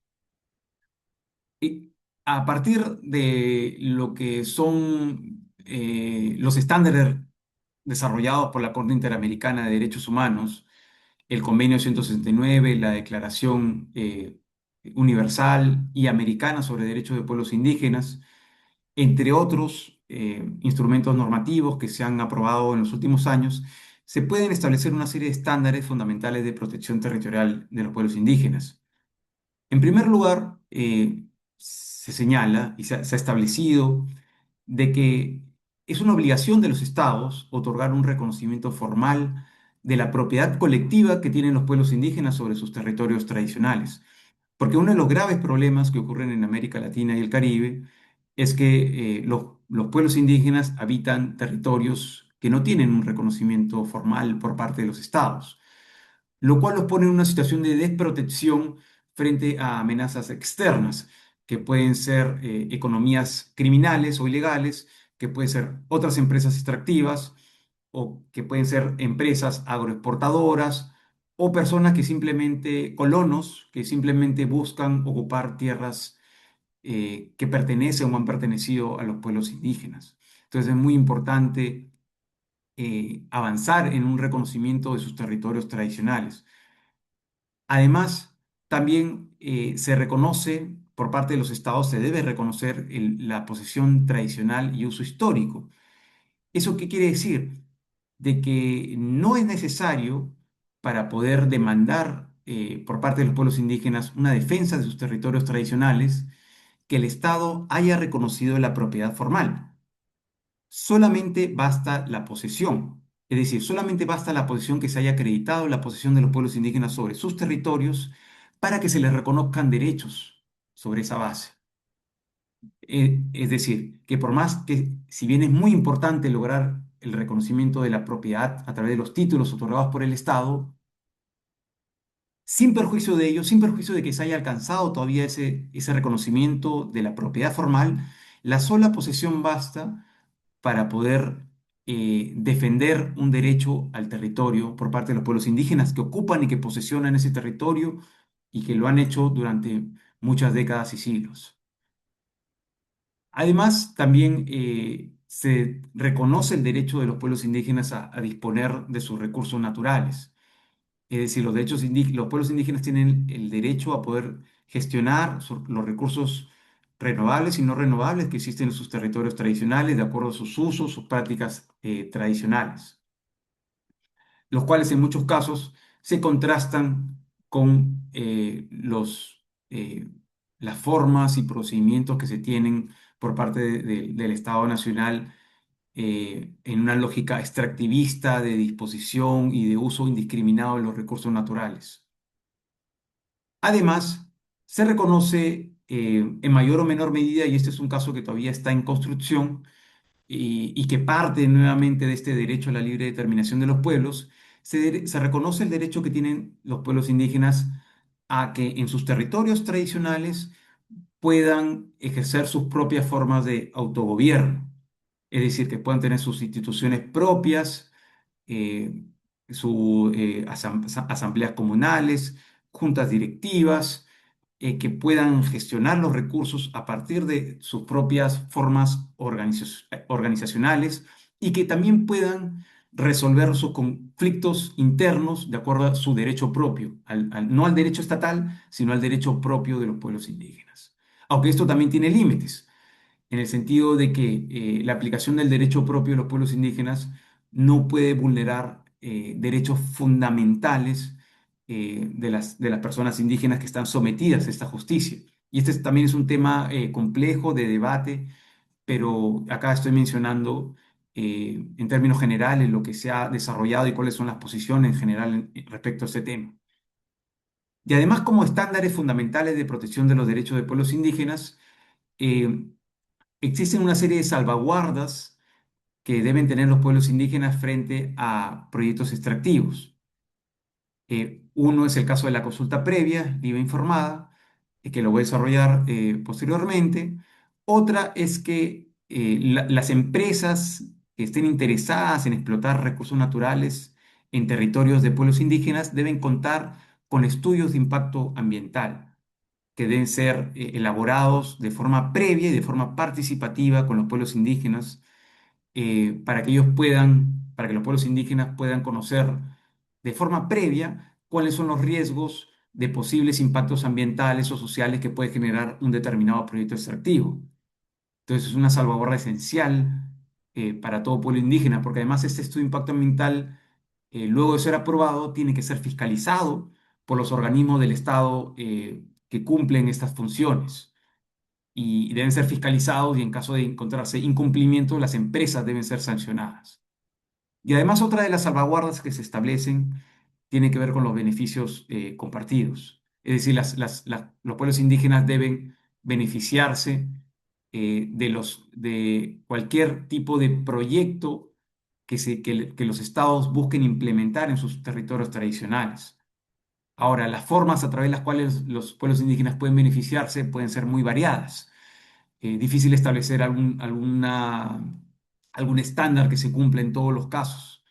Y a partir de lo que son los estándares desarrollados por la Corte Interamericana de Derechos Humanos, el Convenio 169, la Declaración Universal y Americana sobre Derechos de Pueblos Indígenas, entre otros instrumentos normativos que se han aprobado en los últimos años, se pueden establecer una serie de estándares fundamentales de protección territorial de los pueblos indígenas. En primer lugar, se señala y se ha establecido de que es una obligación de los estados otorgar un reconocimiento formal de la propiedad colectiva que tienen los pueblos indígenas sobre sus territorios tradicionales. Porque uno de los graves problemas que ocurren en América Latina y el Caribe es que los pueblos indígenas habitan territorios que no tienen un reconocimiento formal por parte de los estados, lo cual los pone en una situación de desprotección frente a amenazas externas, que pueden ser economías criminales o ilegales, que pueden ser otras empresas extractivas, o que pueden ser empresas agroexportadoras, o personas que simplemente, colonos, que simplemente buscan ocupar tierras que pertenecen o han pertenecido a los pueblos indígenas. Entonces es muy importante avanzar en un reconocimiento de sus territorios tradicionales. Además, también se reconoce, por parte de los estados, se debe reconocer la posesión tradicional y uso histórico. ¿Eso qué quiere decir? De que no es necesario para poder demandar por parte de los pueblos indígenas una defensa de sus territorios tradicionales que el Estado haya reconocido la propiedad formal. Solamente basta la posesión. Es decir, solamente basta la posesión, que se haya acreditado la posesión de los pueblos indígenas sobre sus territorios para que se les reconozcan derechos sobre esa base. Es decir, que por más que, si bien es muy importante lograr el reconocimiento de la propiedad a través de los títulos otorgados por el Estado, sin perjuicio de ello, sin perjuicio de que se haya alcanzado todavía ese reconocimiento de la propiedad formal, la sola posesión basta para poder defender un derecho al territorio por parte de los pueblos indígenas que ocupan y que posesionan ese territorio y que lo han hecho durante muchas décadas y siglos. Además, también se reconoce el derecho de los pueblos indígenas a disponer de sus recursos naturales. Es decir, los pueblos indígenas tienen el derecho a poder gestionar los recursos renovables y no renovables que existen en sus territorios tradicionales de acuerdo a sus usos, sus prácticas tradicionales, los cuales en muchos casos se contrastan con las formas y procedimientos que se tienen por parte del Estado Nacional en una lógica extractivista de disposición y de uso indiscriminado de los recursos naturales. Además, se reconoce en mayor o menor medida, y este es un caso que todavía está en construcción y que parte nuevamente de este derecho a la libre determinación de los pueblos, se reconoce el derecho que tienen los pueblos indígenas a que en sus territorios tradicionales puedan ejercer sus propias formas de autogobierno, es decir, que puedan tener sus instituciones propias, eh, sus asambleas comunales, juntas directivas, que puedan gestionar los recursos a partir de sus propias formas organizacionales y que también puedan resolver sus conflictos internos de acuerdo a su derecho propio, no al derecho estatal, sino al derecho propio de los pueblos indígenas. Aunque esto también tiene límites en el sentido de que la aplicación del derecho propio de los pueblos indígenas no puede vulnerar derechos fundamentales de las personas indígenas que están sometidas a esta justicia. Y este también es un tema complejo de debate, pero acá estoy mencionando en términos generales lo que se ha desarrollado y cuáles son las posiciones en general respecto a este tema. Y además, como estándares fundamentales de protección de los derechos de pueblos indígenas, eh, existen una serie de salvaguardas que deben tener los pueblos indígenas frente a proyectos extractivos. Uno es el caso de la consulta previa, libre informada, que lo voy a desarrollar posteriormente. Otra es que las empresas que estén interesadas en explotar recursos naturales en territorios de pueblos indígenas deben contar con estudios de impacto ambiental que deben ser elaborados de forma previa y de forma participativa con los pueblos indígenas para que ellos puedan, para que los pueblos indígenas puedan conocer de forma previa cuáles son los riesgos de posibles impactos ambientales o sociales que puede generar un determinado proyecto extractivo. Entonces es una salvaguarda esencial para todo pueblo indígena, porque además este estudio de impacto ambiental, luego de ser aprobado, tiene que ser fiscalizado por los organismos del Estado que cumplen estas funciones y deben ser fiscalizados y en caso de encontrarse incumplimiento, las empresas deben ser sancionadas. Y además otra de las salvaguardas que se establecen tiene que ver con los beneficios compartidos. Es decir, los pueblos indígenas deben beneficiarse de cualquier tipo de proyecto que los estados busquen implementar en sus territorios tradicionales. Ahora, las formas a través de las cuales los pueblos indígenas pueden beneficiarse pueden ser muy variadas. Difícil establecer algún estándar que se cumpla en todos los casos,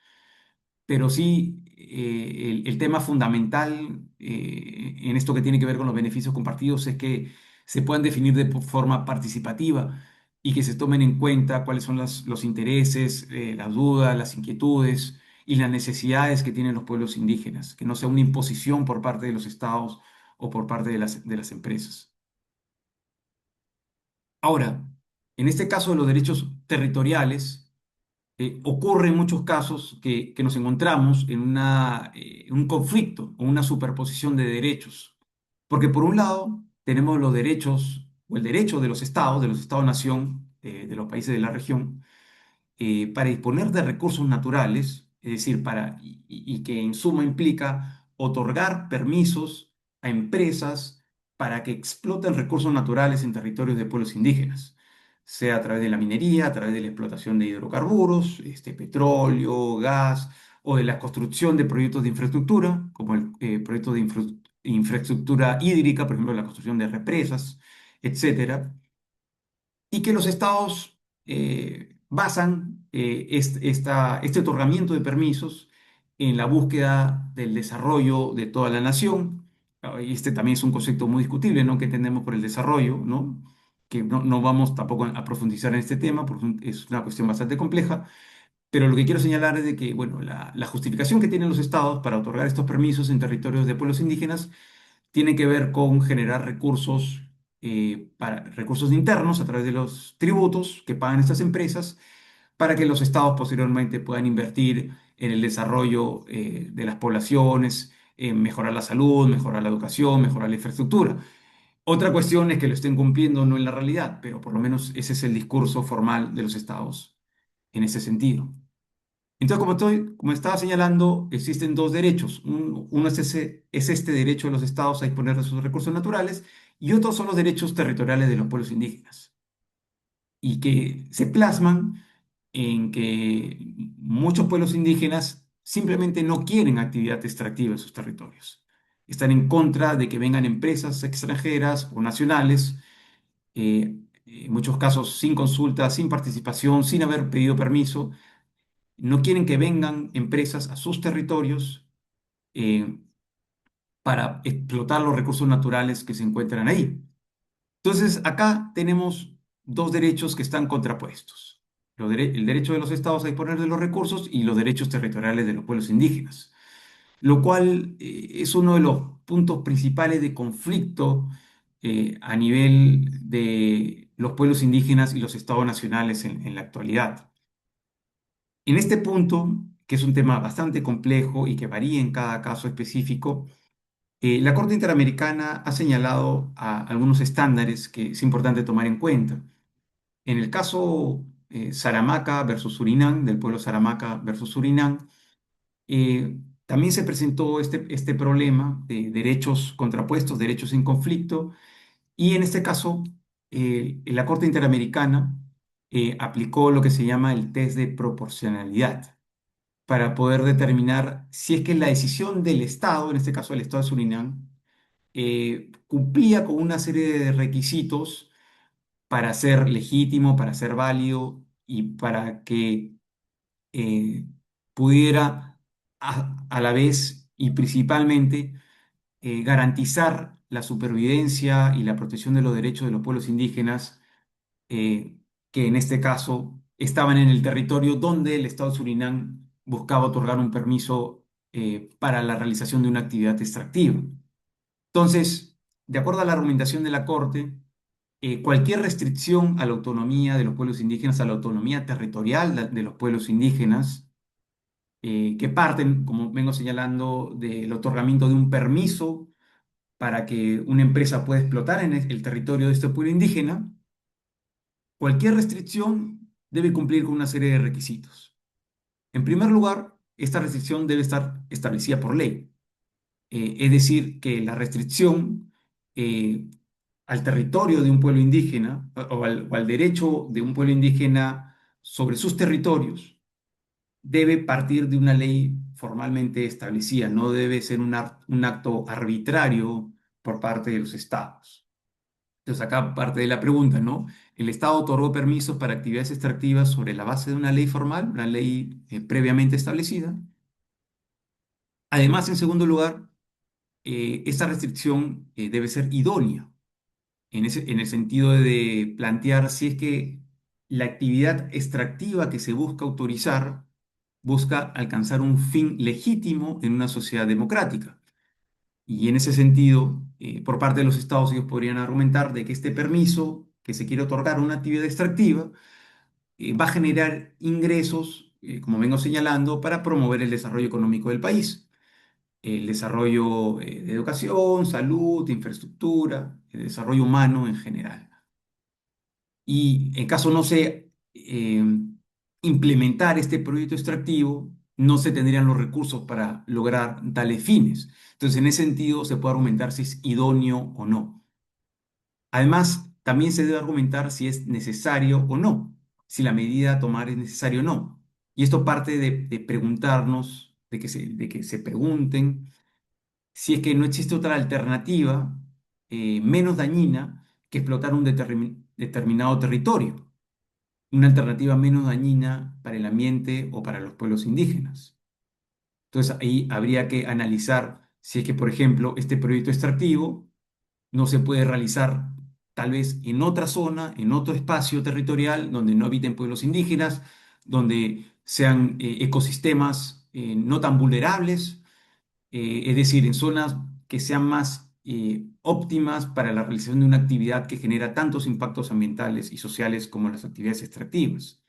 pero sí el tema fundamental en esto que tiene que ver con los beneficios compartidos es que se puedan definir de forma participativa y que se tomen en cuenta cuáles son los intereses, las dudas, las inquietudes y las necesidades que tienen los pueblos indígenas, que no sea una imposición por parte de los estados o por parte de las empresas. Ahora, en este caso de los derechos territoriales, ocurre en muchos casos que nos encontramos en un conflicto o una superposición de derechos. Porque por un lado tenemos los derechos o el derecho de los estados-nación, de los países de la región, para disponer de recursos naturales, es decir, y que en suma implica otorgar permisos a empresas para que exploten recursos naturales en territorios de pueblos indígenas, sea a través de la minería, a través de la explotación de hidrocarburos, petróleo, gas, o de la construcción de proyectos de infraestructura, como el proyecto de infraestructura hídrica, por ejemplo, la construcción de represas, etcétera, y que los estados basan este otorgamiento de permisos en la búsqueda del desarrollo de toda la nación. Y este también es un concepto muy discutible, ¿no? ¿Qué entendemos por el desarrollo, ¿no? Que no vamos tampoco a profundizar en este tema porque es una cuestión bastante compleja, pero lo que quiero señalar es de que, bueno, la justificación que tienen los estados para otorgar estos permisos en territorios de pueblos indígenas tiene que ver con generar recursos, recursos internos a través de los tributos que pagan estas empresas para que los estados posteriormente puedan invertir en el desarrollo de las poblaciones, en mejorar la salud, mejorar la educación, mejorar la infraestructura. Otra cuestión es que lo estén cumpliendo no en la realidad, pero por lo menos ese es el discurso formal de los estados en ese sentido. Entonces, como estaba señalando, existen dos derechos. Uno es este derecho de los estados a disponer de sus recursos naturales y otros son los derechos territoriales de los pueblos indígenas y que se plasman en que muchos pueblos indígenas simplemente no quieren actividad extractiva en sus territorios. Están en contra de que vengan empresas extranjeras o nacionales, en muchos casos sin consulta, sin participación, sin haber pedido permiso. No quieren que vengan empresas a sus territorios eh, para explotar los recursos naturales que se encuentran ahí. Entonces, acá tenemos dos derechos que están contrapuestos. El derecho de los estados a disponer de los recursos y los derechos territoriales de los pueblos indígenas, lo cual es uno de los puntos principales de conflicto a nivel de los pueblos indígenas y los estados nacionales en la actualidad. En este punto, que es un tema bastante complejo y que varía en cada caso específico, La Corte Interamericana ha señalado algunos estándares que es importante tomar en cuenta. En el caso Saramaca versus Surinam, del pueblo Saramaca versus Surinam, también se presentó este problema de derechos contrapuestos, derechos en conflicto, y en este caso la Corte Interamericana aplicó lo que se llama el test de proporcionalidad para poder determinar si es que la decisión del Estado, en este caso el Estado de Surinam, cumplía con una serie de requisitos para ser legítimo, para ser válido y para que eh, pudiera a la vez y principalmente garantizar la supervivencia y la protección de los derechos de los pueblos indígenas, eh, que en este caso estaban en el territorio donde el Estado de Surinam buscaba otorgar un permiso para la realización de una actividad extractiva. Entonces, de acuerdo a la argumentación de la Corte, cualquier restricción a la autonomía de los pueblos indígenas, a la autonomía territorial de los pueblos indígenas, que parten, como vengo señalando, del otorgamiento de un permiso para que una empresa pueda explotar en el territorio de este pueblo indígena, cualquier restricción debe cumplir con una serie de requisitos. En primer lugar, esta restricción debe estar establecida por ley. Es decir, que la restricción eh, al territorio de un pueblo indígena o al derecho de un pueblo indígena sobre sus territorios debe partir de una ley formalmente establecida, no debe ser un acto arbitrario por parte de los estados. Entonces acá parte de la pregunta, ¿no? El Estado otorgó permisos para actividades extractivas sobre la base de una ley formal, una ley previamente establecida. Además, en segundo lugar, esta restricción debe ser idónea, en el sentido de plantear si es que la actividad extractiva que se busca autorizar busca alcanzar un fin legítimo en una sociedad democrática. Y en ese sentido, por parte de los estados, ellos podrían argumentar de que este permiso que se quiere otorgar a una actividad extractiva va a generar ingresos, como vengo señalando, para promover el desarrollo económico del país, el desarrollo de educación, salud, infraestructura, el desarrollo humano en general. Y en caso no se implementar este proyecto extractivo, no se tendrían los recursos para lograr tales fines. Entonces, en ese sentido, se puede argumentar si es idóneo o no. Además, también se debe argumentar si es necesario o no, si la medida a tomar es necesaria o no. Y esto parte de preguntarnos, de que se pregunten si es que no existe otra alternativa menos dañina que explotar un determinado territorio, una alternativa menos dañina para el ambiente o para los pueblos indígenas. Entonces ahí habría que analizar si es que, por ejemplo, este proyecto extractivo no se puede realizar tal vez en otra zona, en otro espacio territorial donde no habiten pueblos indígenas, donde sean ecosistemas no tan vulnerables, es decir, en zonas que sean más óptimas para la realización de una actividad que genera tantos impactos ambientales y sociales como las actividades extractivas.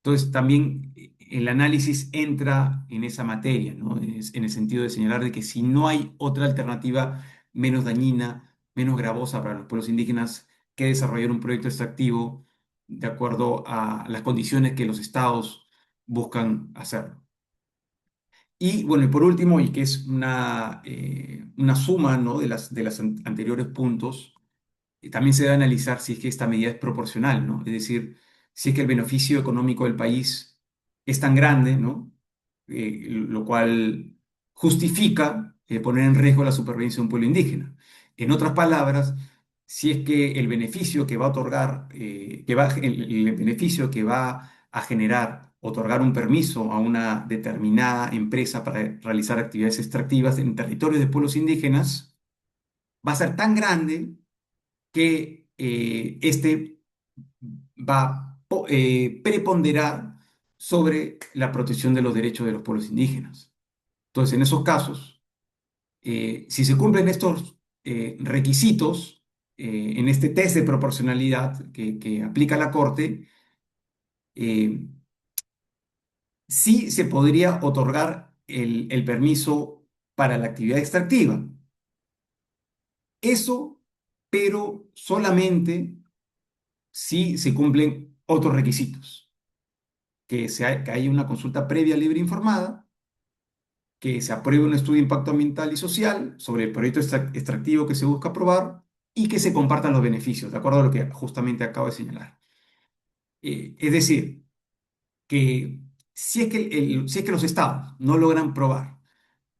Entonces, también el análisis entra en esa materia, ¿no? En el sentido de señalar de que si no hay otra alternativa menos dañina, menos gravosa para los pueblos indígenas que desarrollar un proyecto extractivo de acuerdo a las condiciones que los estados buscan hacerlo. Y bueno, y por último, y que es una suma, ¿no? de las anteriores puntos, también se debe analizar si es que esta medida es proporcional, ¿no? Es decir, si es que el beneficio económico del país es tan grande, ¿no? Lo cual justifica poner en riesgo la supervivencia de un pueblo indígena. En otras palabras, si es que el beneficio que va a otorgar, el beneficio que va a generar otorgar un permiso a una determinada empresa para realizar actividades extractivas en territorios de pueblos indígenas va a ser tan grande que este va a preponderar sobre la protección de los derechos de los pueblos indígenas. Entonces, en esos casos, si se cumplen estos requisitos en este test de proporcionalidad que aplica la Corte, eh, sí se podría otorgar el permiso para la actividad extractiva. Eso, pero solamente si se cumplen otros requisitos, que haya una consulta previa, libre e informada, que se apruebe un estudio de impacto ambiental y social sobre el proyecto extractivo que se busca aprobar y que se compartan los beneficios, de acuerdo a lo que justamente acabo de señalar. Es decir, que si es que los estados no logran probar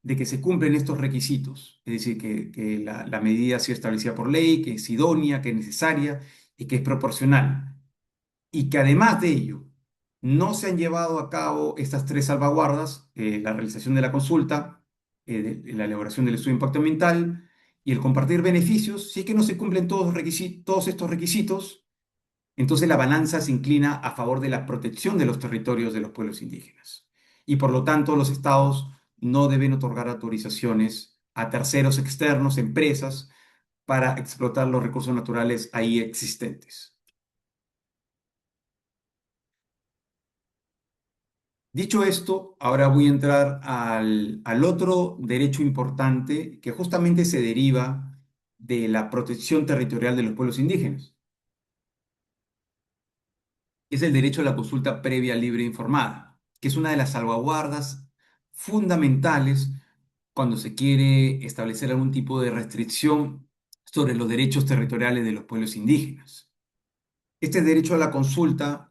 de que se cumplen estos requisitos, es decir, que la medida ha sido establecida por ley, que es idónea, que es necesaria y que es proporcional, y que además de ello no se han llevado a cabo estas tres salvaguardas, la realización de la consulta, de la elaboración del estudio de impacto ambiental y el compartir beneficios, si es que no se cumplen todos estos requisitos, entonces la balanza se inclina a favor de la protección de los territorios de los pueblos indígenas. Y por lo tanto, los estados no deben otorgar autorizaciones a terceros externos, empresas, para explotar los recursos naturales ahí existentes. Dicho esto, ahora voy a entrar al otro derecho importante que justamente se deriva de la protección territorial de los pueblos indígenas. Es el derecho a la consulta previa, libre e informada, que es una de las salvaguardas fundamentales cuando se quiere establecer algún tipo de restricción sobre los derechos territoriales de los pueblos indígenas. Este derecho a la consulta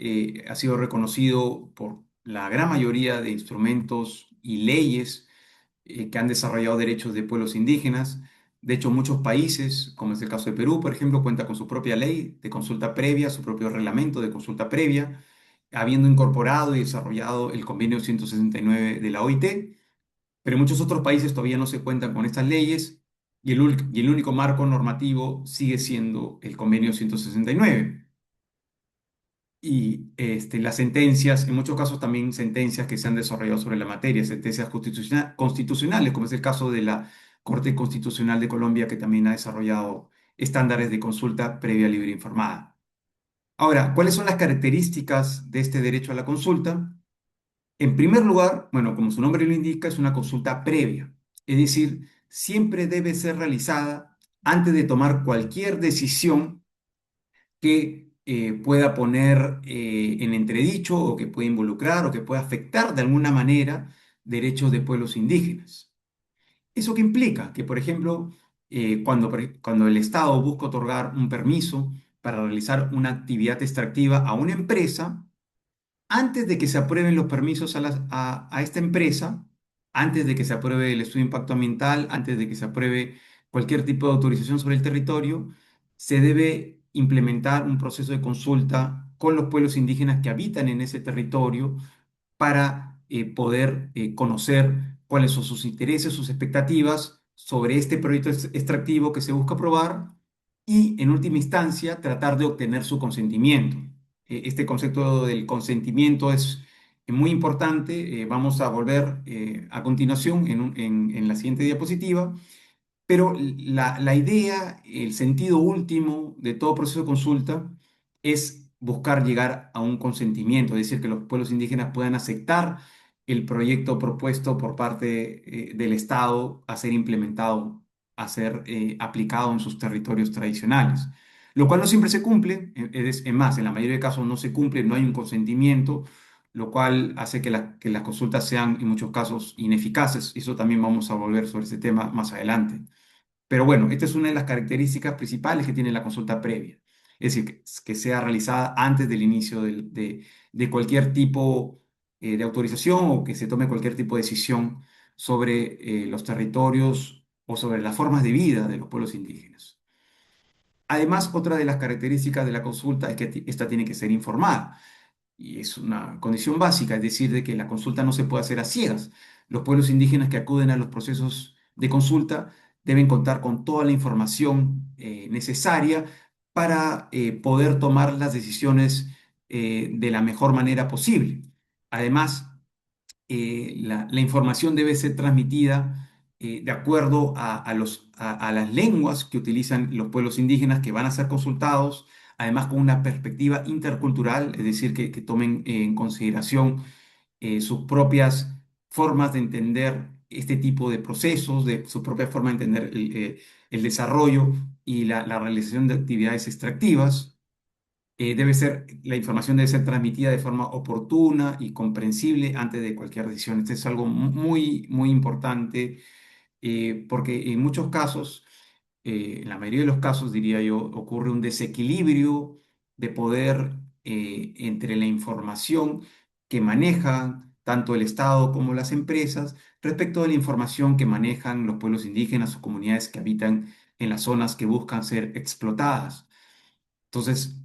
ha sido reconocido por la gran mayoría de instrumentos y leyes que han desarrollado derechos de pueblos indígenas. De hecho, muchos países, como es el caso de Perú, por ejemplo, cuenta con su propia ley de consulta previa, su propio reglamento de consulta previa, habiendo incorporado y desarrollado el convenio 169 de la OIT, pero muchos otros países todavía no se cuentan con estas leyes y el único marco normativo sigue siendo el convenio 169. Y las sentencias, en muchos casos también sentencias que se han desarrollado sobre la materia, sentencias constitucionales, como es el caso de la Corte Constitucional de Colombia, que también ha desarrollado estándares de consulta previa, libre e informada. Ahora, ¿cuáles son las características de este derecho a la consulta? En primer lugar, bueno, como su nombre lo indica, es una consulta previa, es decir, siempre debe ser realizada antes de tomar cualquier decisión que pueda poner en entredicho o que pueda involucrar o que pueda afectar de alguna manera derechos de pueblos indígenas. ¿Eso qué implica? Que, por ejemplo, cuando el Estado busca otorgar un permiso para realizar una actividad extractiva a una empresa, antes de que se aprueben los permisos a esta empresa, antes de que se apruebe el estudio de impacto ambiental, antes de que se apruebe cualquier tipo de autorización sobre el territorio, se debe implementar un proceso de consulta con los pueblos indígenas que habitan en ese territorio para poder conocer cuáles son sus intereses, sus expectativas sobre este proyecto extractivo que se busca aprobar y, en última instancia, tratar de obtener su consentimiento. Este concepto del consentimiento es muy importante. Vamos a volver a continuación en la siguiente diapositiva, pero la idea, el sentido último de todo proceso de consulta es buscar llegar a un consentimiento, es decir, que los pueblos indígenas puedan aceptar el proyecto propuesto por parte del Estado a ser implementado, a ser aplicado en sus territorios tradicionales. Lo cual no siempre se cumple, es más, en la mayoría de casos no se cumple, no hay un consentimiento, lo cual hace que las consultas sean en muchos casos ineficaces. Eso también vamos a volver sobre ese tema más adelante. Pero bueno, esta es una de las características principales que tiene la consulta previa. Es decir, que sea realizada antes del inicio de cualquier tipo de autorización o que se tome cualquier tipo de decisión sobre los territorios o sobre las formas de vida de los pueblos indígenas. Además, otra de las características de la consulta es que esta tiene que ser informada. Y es una condición básica, es decir, de que la consulta no se puede hacer a ciegas. Los pueblos indígenas que acuden a los procesos de consulta deben contar con toda la información necesaria para poder tomar las decisiones de la mejor manera posible. Además, la información debe ser transmitida de acuerdo a las lenguas que utilizan los pueblos indígenas que van a ser consultados, además con una perspectiva intercultural, es decir, que tomen en consideración sus propias formas de entender este tipo de procesos, de su propia forma de entender el desarrollo y la realización de actividades extractivas. La información debe ser transmitida de forma oportuna y comprensible antes de cualquier decisión. Esto es algo muy, muy importante, porque en muchos casos, en la mayoría de los casos, diría yo, ocurre un desequilibrio de poder entre la información que manejan tanto el Estado como las empresas respecto de la información que manejan los pueblos indígenas o comunidades que habitan en las zonas que buscan ser explotadas. Entonces,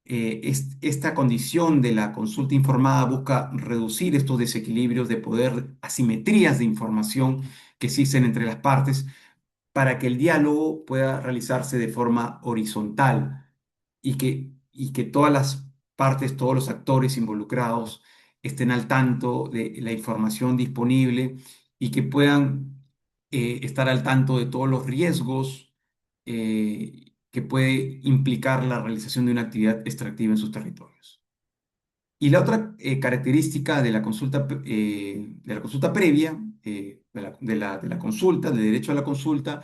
esta condición de la consulta informada busca reducir estos desequilibrios de poder, asimetrías de información que existen entre las partes para que el diálogo pueda realizarse de forma horizontal y que todas las partes, todos los actores involucrados estén al tanto de la información disponible y que puedan estar al tanto de todos los riesgos que puede implicar la realización de una actividad extractiva en sus territorios. Y la otra característica de la consulta previa, de la consulta, del derecho a la consulta,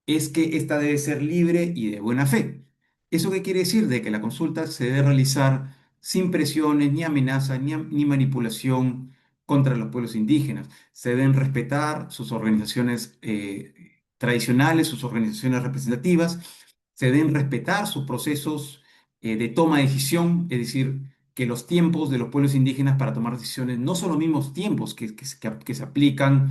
es que ésta debe ser libre y de buena fe. ¿Eso qué quiere decir? De que la consulta se debe realizar sin presiones, ni amenazas, ni manipulación contra los pueblos indígenas. Se deben respetar sus organizaciones tradicionales, sus organizaciones representativas, se deben respetar sus procesos de toma de decisión, es decir, que los tiempos de los pueblos indígenas para tomar decisiones no son los mismos tiempos que se aplican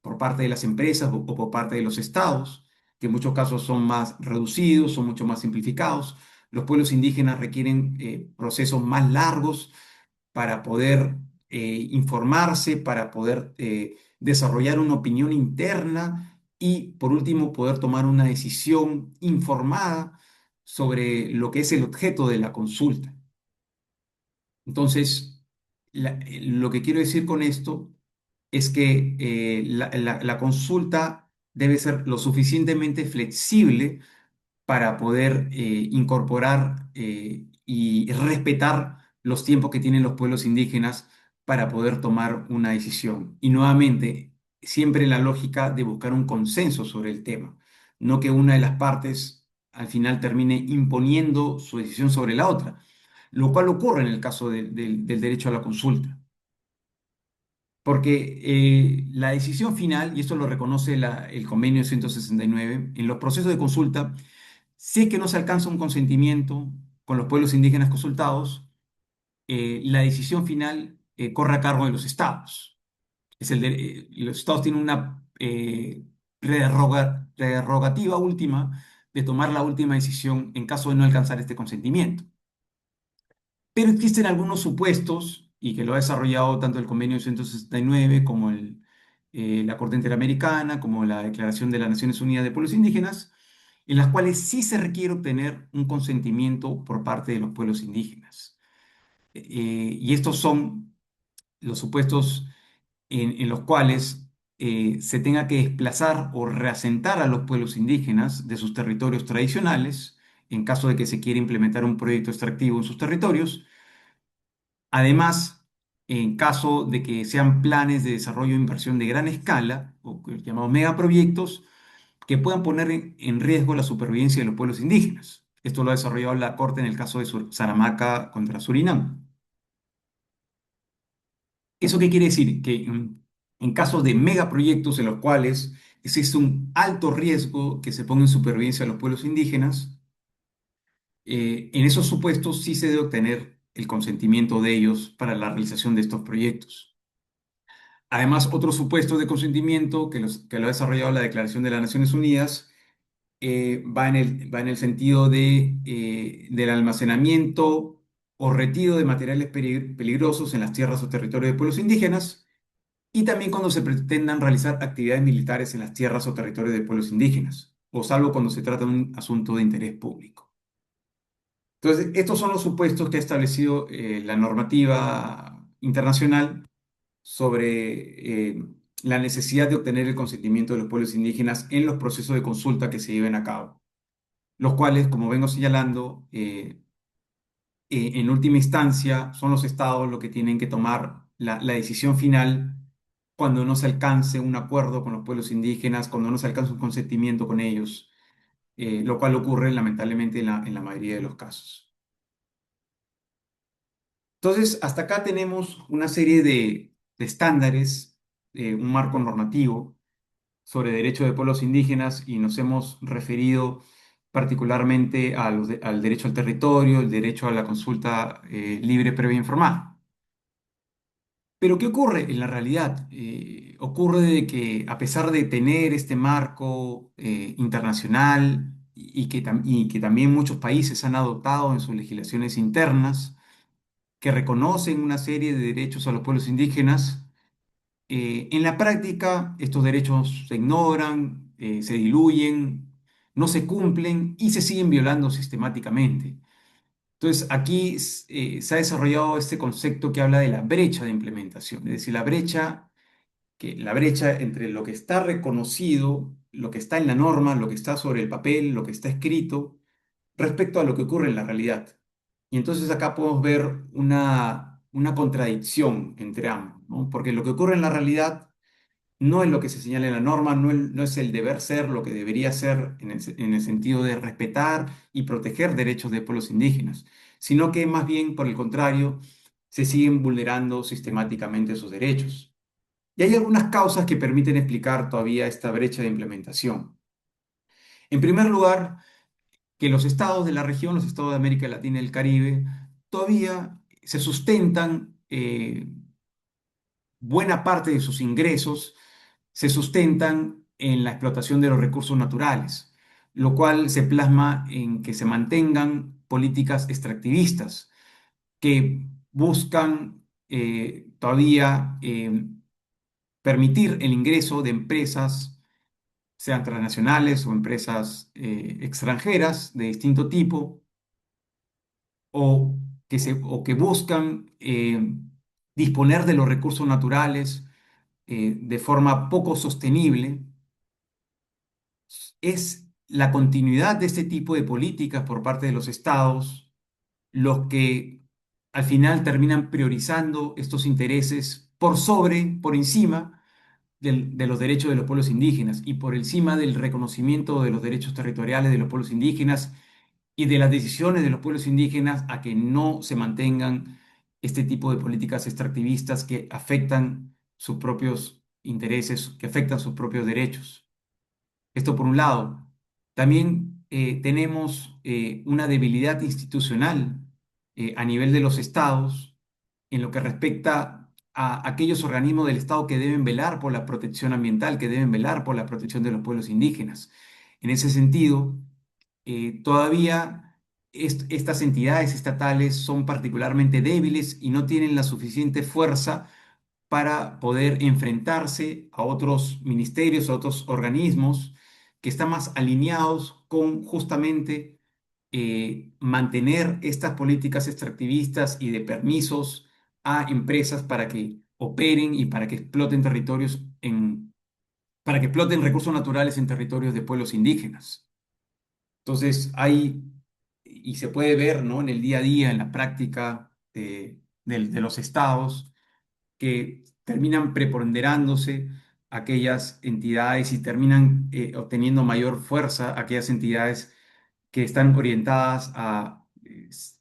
por parte de las empresas o por parte de los estados, que en muchos casos son más reducidos, son mucho más simplificados. Los pueblos indígenas requieren procesos más largos para poder informarse, para poder desarrollar una opinión interna y, por último, poder tomar una decisión informada sobre lo que es el objeto de la consulta. Entonces, lo que quiero decir con esto es que la consulta debe ser lo suficientemente flexible para poder incorporar y respetar los tiempos que tienen los pueblos indígenas para poder tomar una decisión. Y nuevamente, siempre la lógica de buscar un consenso sobre el tema, no que una de las partes al final termine imponiendo su decisión sobre la otra, lo cual ocurre en el caso del derecho a la consulta. Porque la decisión final, y esto lo reconoce el convenio 169, en los procesos de consulta, si es que no se alcanza un consentimiento con los pueblos indígenas consultados, la decisión final corre a cargo de los estados. Los estados tienen una prerrogativa última de tomar la última decisión en caso de no alcanzar este consentimiento. Pero existen algunos supuestos, y que lo ha desarrollado tanto el Convenio 169 como la Corte Interamericana, como la Declaración de las Naciones Unidas de Pueblos Indígenas, en las cuales sí se requiere obtener un consentimiento por parte de los pueblos indígenas. Y estos son los supuestos en los cuales se tenga que desplazar o reasentar a los pueblos indígenas de sus territorios tradicionales, en caso de que se quiera implementar un proyecto extractivo en sus territorios. Además, en caso de que sean planes de desarrollo e inversión de gran escala, o llamados megaproyectos, que puedan poner en riesgo la supervivencia de los pueblos indígenas. Esto lo ha desarrollado la Corte en el caso de Saramaca contra Surinam. ¿Eso qué quiere decir? Que en casos de megaproyectos en los cuales existe un alto riesgo que se ponga en supervivencia a los pueblos indígenas, en esos supuestos sí se debe obtener el consentimiento de ellos para la realización de estos proyectos. Además, otro supuesto de consentimiento que lo ha desarrollado la Declaración de las Naciones Unidas va en el sentido del almacenamiento o retiro de materiales peligrosos en las tierras o territorios de pueblos indígenas y también cuando se pretendan realizar actividades militares en las tierras o territorios de pueblos indígenas, o salvo cuando se trata de un asunto de interés público. Entonces, estos son los supuestos que ha establecido la normativa internacional sobre la necesidad de obtener el consentimiento de los pueblos indígenas en los procesos de consulta que se lleven a cabo, los cuales, como vengo señalando, en última instancia son los estados los que tienen que tomar la decisión final cuando no se alcance un acuerdo con los pueblos indígenas, cuando no se alcance un consentimiento con ellos, lo cual ocurre lamentablemente en la mayoría de los casos. Entonces, hasta acá tenemos una serie de estándares, un marco normativo sobre derechos de pueblos indígenas y nos hemos referido particularmente al derecho al territorio, el derecho a la consulta libre, previa e informada. Pero ¿qué ocurre en la realidad? Ocurre de que a pesar de tener este marco internacional y que también muchos países han adoptado en sus legislaciones internas, que reconocen una serie de derechos a los pueblos indígenas, en la práctica estos derechos se ignoran, se diluyen, no se cumplen y se siguen violando sistemáticamente. Entonces, aquí se ha desarrollado este concepto que habla de la brecha de implementación, es decir, la brecha entre lo que está reconocido, lo que está en la norma, lo que está sobre el papel, lo que está escrito, respecto a lo que ocurre en la realidad. Y entonces acá podemos ver una contradicción entre ambos, ¿no? Porque lo que ocurre en la realidad no es lo que se señala en la norma, no es el deber ser, lo que debería ser en el sentido de respetar y proteger derechos de pueblos indígenas, sino que más bien, por el contrario, se siguen vulnerando sistemáticamente esos derechos. Y hay algunas causas que permiten explicar todavía esta brecha de implementación. En primer lugar, que los estados de la región, los estados de América Latina y el Caribe, todavía se sustentan buena parte de sus ingresos se sustentan en la explotación de los recursos naturales, lo cual se plasma en que se mantengan políticas extractivistas que buscan todavía permitir el ingreso de empresas, sean transnacionales o empresas extranjeras de distinto tipo, o que buscan disponer de los recursos naturales de forma poco sostenible, es la continuidad de este tipo de políticas por parte de los estados los que al final terminan priorizando estos intereses por encima de los derechos de los pueblos indígenas y por encima del reconocimiento de los derechos territoriales de los pueblos indígenas y de las decisiones de los pueblos indígenas a que no se mantengan este tipo de políticas extractivistas que afectan sus propios intereses, que afectan sus propios derechos. Esto por un lado. También tenemos una debilidad institucional a nivel de los estados en lo que respecta a aquellos organismos del Estado que deben velar por la protección ambiental, que deben velar por la protección de los pueblos indígenas. En ese sentido, todavía estas entidades estatales son particularmente débiles y no tienen la suficiente fuerza para poder enfrentarse a otros ministerios, a otros organismos que están más alineados con justamente mantener estas políticas extractivistas y de permisos a empresas para que operen y para que exploten para que exploten recursos naturales en territorios de pueblos indígenas. Entonces, y se puede ver, ¿no? En el día a día, en la práctica de los estados, que terminan preponderándose aquellas entidades y terminan obteniendo mayor fuerza aquellas entidades que están orientadas a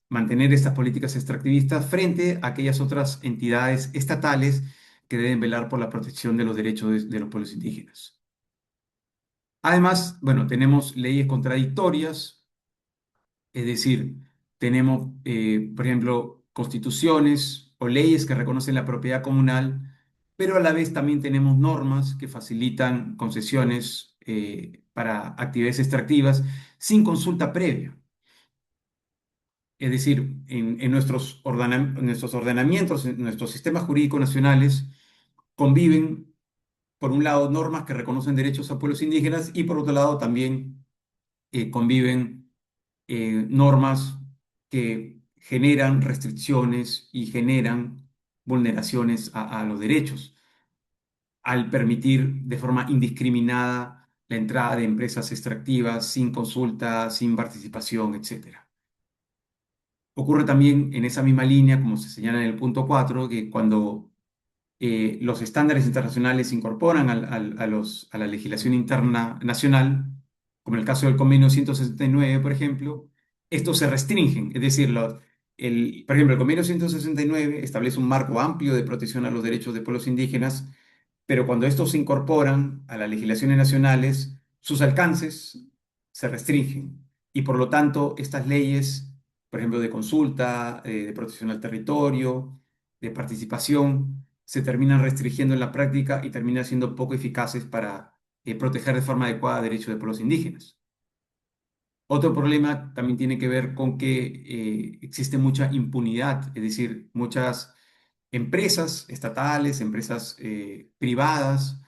mantener estas políticas extractivistas frente a aquellas otras entidades estatales que deben velar por la protección de los derechos de los pueblos indígenas. Además, bueno, tenemos leyes contradictorias, es decir, tenemos, por ejemplo, constituciones o leyes que reconocen la propiedad comunal, pero a la vez también tenemos normas que facilitan concesiones para actividades extractivas sin consulta previa. Es decir, en nuestros ordenamientos, en nuestros sistemas jurídicos nacionales, conviven, por un lado, normas que reconocen derechos a pueblos indígenas y por otro lado también conviven normas que generan restricciones y generan vulneraciones a los derechos al permitir de forma indiscriminada la entrada de empresas extractivas sin consulta, sin participación, etcétera. Ocurre también en esa misma línea, como se señala en el punto 4, que cuando los estándares internacionales se incorporan a la legislación interna nacional, como en el caso del convenio 169, por ejemplo, estos se restringen. Es decir, por ejemplo, el convenio 169 establece un marco amplio de protección a los derechos de pueblos indígenas, pero cuando estos se incorporan a las legislaciones nacionales, sus alcances se restringen. Y por lo tanto, estas leyes, por ejemplo, de consulta, de protección al territorio, de participación, se terminan restringiendo en la práctica y terminan siendo poco eficaces para proteger de forma adecuada derechos de pueblos indígenas. Otro problema también tiene que ver con que existe mucha impunidad, es decir, muchas empresas estatales, empresas privadas,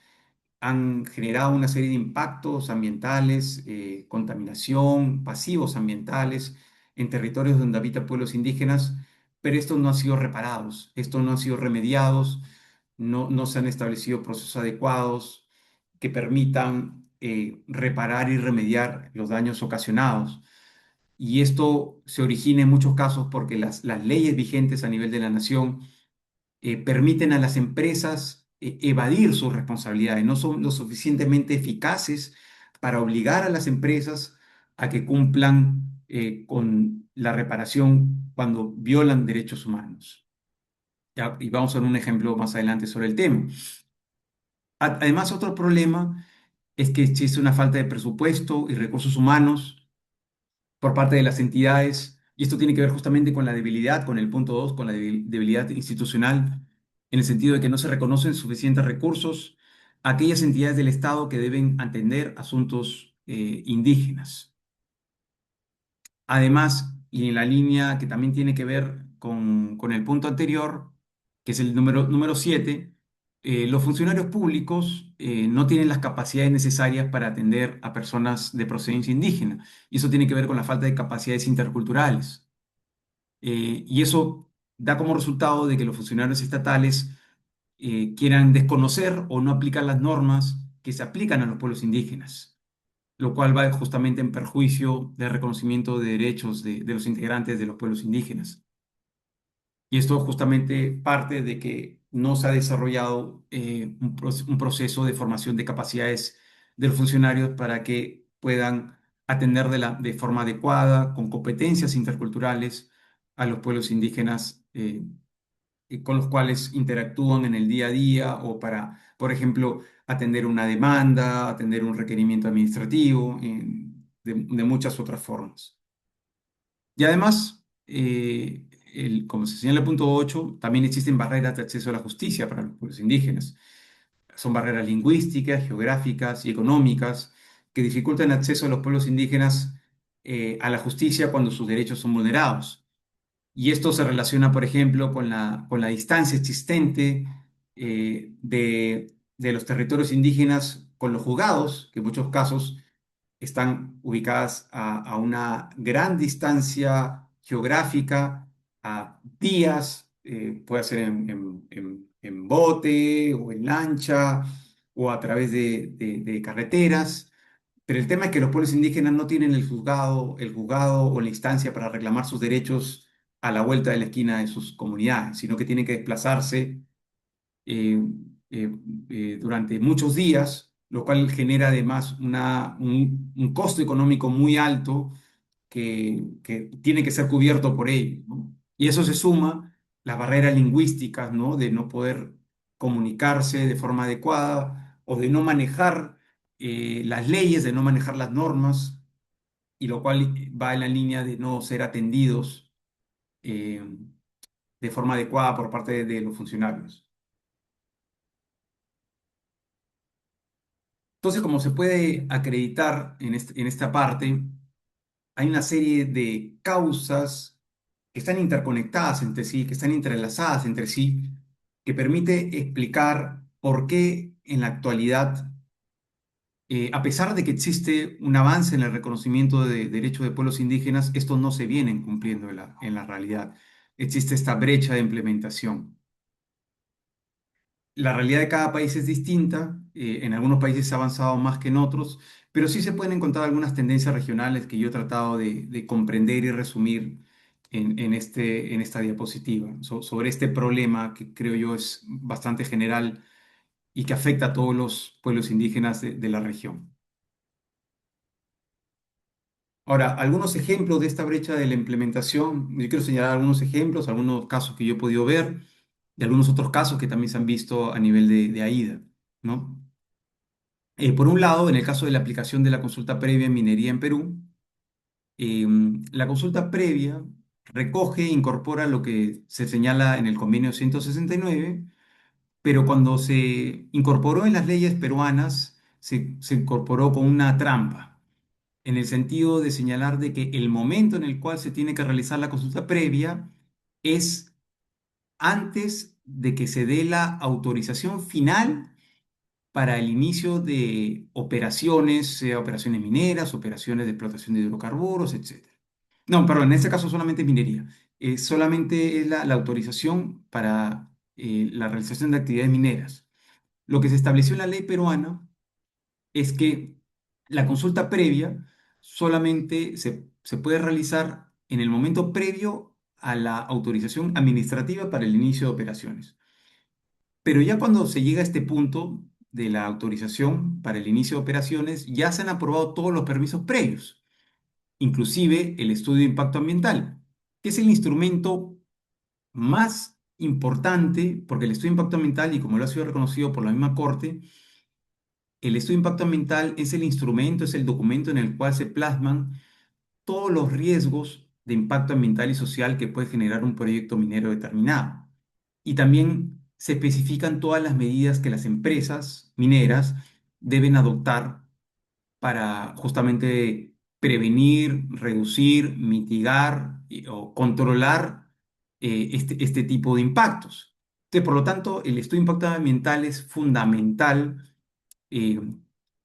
han generado una serie de impactos ambientales, contaminación, pasivos ambientales en territorios donde habitan pueblos indígenas, pero estos no han sido reparados, estos no han sido remediados, no se han establecido procesos adecuados que permitan reparar y remediar los daños ocasionados. Y esto se origina en muchos casos porque las leyes vigentes a nivel de la nación permiten a las empresas evadir sus responsabilidades, no son lo suficientemente eficaces para obligar a las empresas a que cumplan con la reparación cuando violan derechos humanos. Ya, y vamos a ver un ejemplo más adelante sobre el tema. Además, otro problema es que existe una falta de presupuesto y recursos humanos por parte de las entidades, y esto tiene que ver justamente con la debilidad, con el punto 2, con la debilidad institucional, en el sentido de que no se reconocen suficientes recursos a aquellas entidades del Estado que deben atender asuntos indígenas. Además, y en la línea que también tiene que ver con el punto anterior, que es el número 7, los funcionarios públicos no tienen las capacidades necesarias para atender a personas de procedencia indígena. Y eso tiene que ver con la falta de capacidades interculturales. Y eso da como resultado de que los funcionarios estatales quieran desconocer o no aplicar las normas que se aplican a los pueblos indígenas, lo cual va justamente en perjuicio del reconocimiento de derechos de los integrantes de los pueblos indígenas. Y esto justamente parte de que no se ha desarrollado un proceso de formación de capacidades de los funcionarios para que puedan atender de forma adecuada, con competencias interculturales, a los pueblos indígenas y con los cuales interactúan en el día a día o para, por ejemplo, atender una demanda, atender un requerimiento administrativo, de muchas otras formas. Y además, como se señala en el punto 8, también existen barreras de acceso a la justicia para los pueblos indígenas. Son barreras lingüísticas, geográficas y económicas que dificultan el acceso a los pueblos indígenas a la justicia cuando sus derechos son vulnerados. Y esto se relaciona, por ejemplo, con la distancia existente de los territorios indígenas con los juzgados, que en muchos casos están ubicadas a una gran distancia geográfica, a días, puede ser en bote o en lancha o a través de carreteras. Pero el tema es que los pueblos indígenas no tienen el juzgado o la instancia para reclamar sus derechos a la vuelta de la esquina de sus comunidades, sino que tienen que desplazarse eh, eh, durante muchos días, lo cual genera además un costo económico muy alto que tiene que ser cubierto por ellos, ¿no? Y eso se suma las barreras lingüísticas, ¿no? De no poder comunicarse de forma adecuada o de no manejar las leyes, de no manejar las normas, y lo cual va en la línea de no ser atendidos eh, de forma adecuada por parte de los funcionarios. Entonces, como se puede acreditar en esta parte, hay una serie de causas que están interconectadas entre sí, que están entrelazadas entre sí, que permite explicar por qué en la actualidad, a pesar de que existe un avance en el reconocimiento de derechos de pueblos indígenas, estos no se vienen cumpliendo en la realidad. Existe esta brecha de implementación. La realidad de cada país es distinta, en algunos países se ha avanzado más que en otros, pero sí se pueden encontrar algunas tendencias regionales que yo he tratado de comprender y resumir en esta diapositiva, sobre este problema que creo yo es bastante general y que afecta a todos los pueblos indígenas de la región. Ahora, algunos ejemplos de esta brecha de la implementación, yo quiero señalar algunos ejemplos, algunos casos que yo he podido ver y algunos otros casos que también se han visto a nivel de AIDA, ¿no? Por un lado, en el caso de la aplicación de la consulta previa en minería en Perú, la consulta previa recoge e incorpora lo que se señala en el convenio 169, pero cuando se incorporó en las leyes peruanas, se incorporó con una trampa, en el sentido de señalar de que el momento en el cual se tiene que realizar la consulta previa es antes de que se dé la autorización final para el inicio de operaciones, sea operaciones mineras, operaciones de explotación de hidrocarburos, etcétera. No, perdón, en este caso solamente minería. Solamente es la autorización para la realización de actividades mineras. Lo que se estableció en la ley peruana es que la consulta previa solamente se puede realizar en el momento previo a la autorización administrativa para el inicio de operaciones. Pero ya cuando se llega a este punto de la autorización para el inicio de operaciones, ya se han aprobado todos los permisos previos, inclusive el estudio de impacto ambiental, que es el instrumento más importante, porque el estudio de impacto ambiental, y como lo ha sido reconocido por la misma Corte, el estudio de impacto ambiental es el instrumento, es el documento en el cual se plasman todos los riesgos de impacto ambiental y social que puede generar un proyecto minero determinado. Y también se especifican todas las medidas que las empresas mineras deben adoptar para justamente prevenir, reducir, mitigar o controlar este tipo de impactos. Entonces, por lo tanto, el estudio de impacto ambiental es fundamental eh,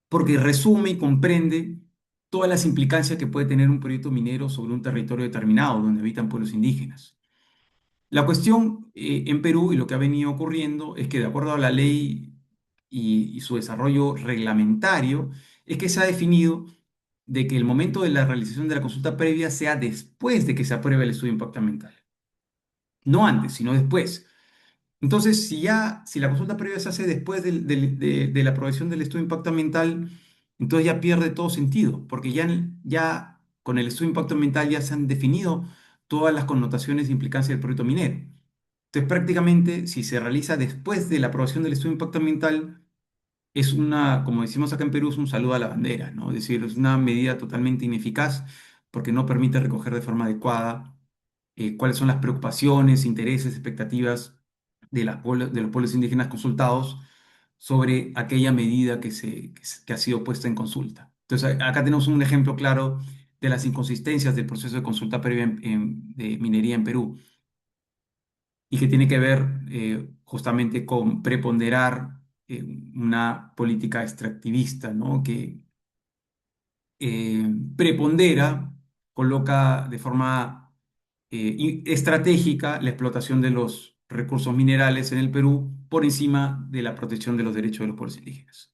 porque resume y comprende todas las implicancias que puede tener un proyecto minero sobre un territorio determinado donde habitan pueblos indígenas. La cuestión en Perú y lo que ha venido ocurriendo es que de acuerdo a la ley y su desarrollo reglamentario, es que se ha definido de que el momento de la realización de la consulta previa sea después de que se apruebe el estudio de impacto ambiental. No antes, sino después. Entonces, si la consulta previa se hace después de la aprobación del estudio de impacto ambiental, entonces ya pierde todo sentido, porque ya con el estudio de impacto ambiental ya se han definido todas las connotaciones e implicancias del proyecto minero. Entonces, prácticamente, si se realiza después de la aprobación del estudio de impacto ambiental, es una, como decimos acá en Perú, es un saludo a la bandera, ¿no? Es decir, es una medida totalmente ineficaz porque no permite recoger de forma adecuada cuáles son las preocupaciones, intereses, expectativas de los pueblos indígenas consultados sobre aquella medida que ha sido puesta en consulta. Entonces, acá tenemos un ejemplo claro de las inconsistencias del proceso de consulta previa de minería en Perú y que tiene que ver justamente con preponderar una política extractivista, ¿no? Que prepondera, coloca de forma estratégica la explotación de los recursos minerales en el Perú por encima de la protección de los derechos de los pueblos indígenas.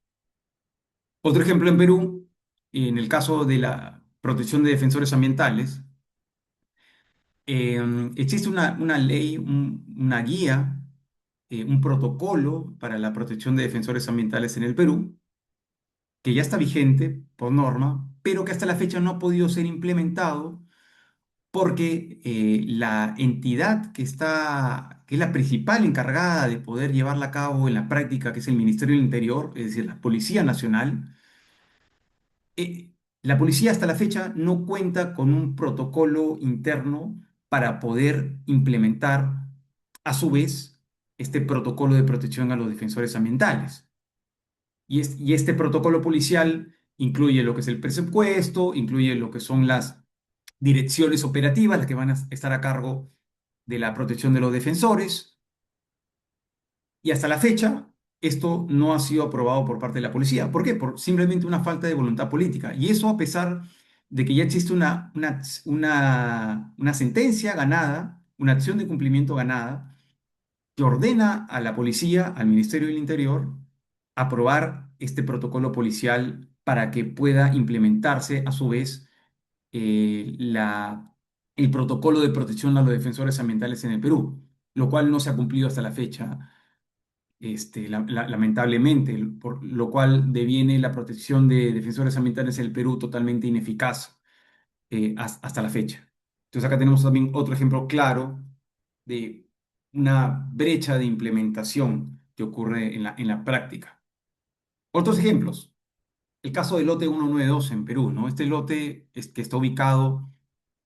Otro ejemplo en Perú, en el caso de la protección de defensores ambientales, existe una ley, una guía, un protocolo para la protección de defensores ambientales en el Perú, que ya está vigente por norma, pero que hasta la fecha no ha podido ser implementado porque la entidad que es la principal encargada de poder llevarla a cabo en la práctica, que es el Ministerio del Interior, es decir, la Policía Nacional, la policía hasta la fecha no cuenta con un protocolo interno para poder implementar a su vez este protocolo de protección a los defensores ambientales. Y este protocolo policial incluye lo que es el presupuesto, incluye lo que son las direcciones operativas, las que van a estar a cargo de la protección de los defensores. Y hasta la fecha, esto no ha sido aprobado por parte de la policía. ¿Por qué? Por simplemente una falta de voluntad política. Y eso a pesar de que ya existe una sentencia ganada, una acción de cumplimiento ganada, que ordena a la policía, al Ministerio del Interior, aprobar este protocolo policial para que pueda implementarse a su vez el protocolo de protección a los defensores ambientales en el Perú, lo cual no se ha cumplido hasta la fecha, lamentablemente, por lo cual deviene la protección de defensores ambientales en el Perú totalmente ineficaz hasta la fecha. Entonces acá tenemos también otro ejemplo claro de una brecha de implementación que ocurre en la práctica. Otros ejemplos. El caso del lote 192 en Perú, ¿no? Este lote que está ubicado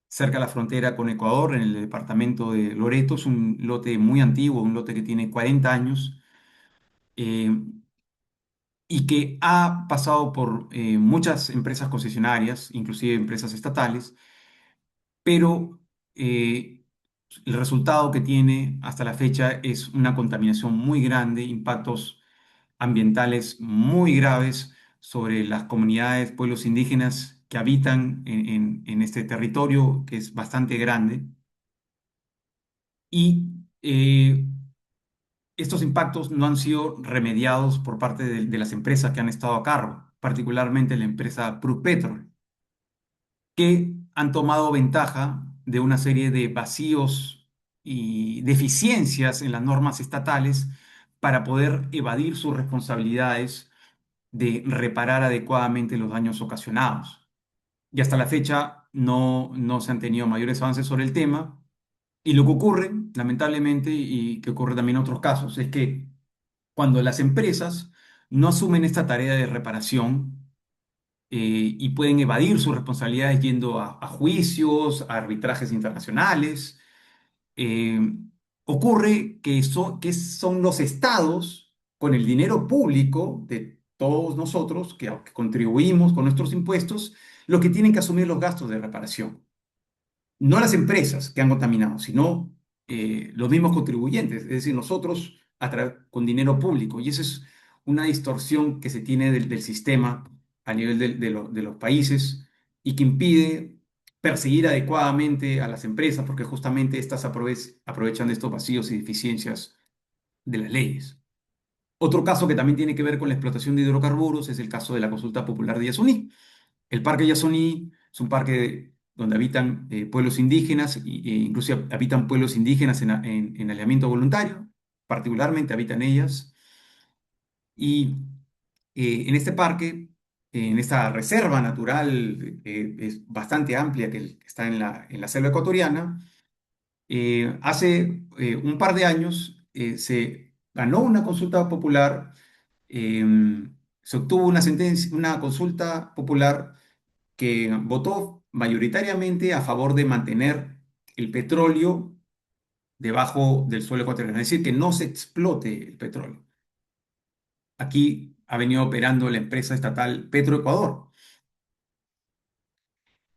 cerca de la frontera con Ecuador, en el departamento de Loreto, es un lote muy antiguo, un lote que tiene 40 años eh, y que ha pasado por muchas empresas concesionarias, inclusive empresas estatales, pero el resultado que tiene hasta la fecha es una contaminación muy grande, impactos ambientales muy graves sobre las comunidades, pueblos indígenas que habitan en este territorio que es bastante grande. Y estos impactos no han sido remediados por parte de las empresas que han estado a cargo, particularmente la empresa Prupetro, que han tomado ventaja de una serie de vacíos y deficiencias en las normas estatales para poder evadir sus responsabilidades de reparar adecuadamente los daños ocasionados. Y hasta la fecha no se han tenido mayores avances sobre el tema. Y lo que ocurre, lamentablemente, y que ocurre también en otros casos, es que cuando las empresas no asumen esta tarea de reparación, y pueden evadir sus responsabilidades yendo a juicios, a arbitrajes internacionales. Eh, Ocurre que son los estados, con el dinero público de todos nosotros, que contribuimos con nuestros impuestos, los que tienen que asumir los gastos de reparación, no las empresas que han contaminado, sino los mismos contribuyentes, es decir, nosotros con dinero público. Y esa es una distorsión que se tiene del sistema a nivel de los países y que impide perseguir adecuadamente a las empresas porque justamente estas aprovechan de estos vacíos y deficiencias de las leyes. Otro caso que también tiene que ver con la explotación de hidrocarburos es el caso de la consulta popular de Yasuní. El Parque Yasuní es un parque donde habitan pueblos indígenas, incluso habitan pueblos indígenas en aislamiento voluntario, particularmente habitan ellas. Y en este parque, en esta reserva natural es bastante amplia que está en la selva ecuatoriana, hace un par de años se ganó una consulta popular, eh, se obtuvo una sentencia, una consulta popular que votó mayoritariamente a favor de mantener el petróleo debajo del suelo ecuatoriano, es decir, que no se explote el petróleo. Aquí ha venido operando la empresa estatal Petroecuador,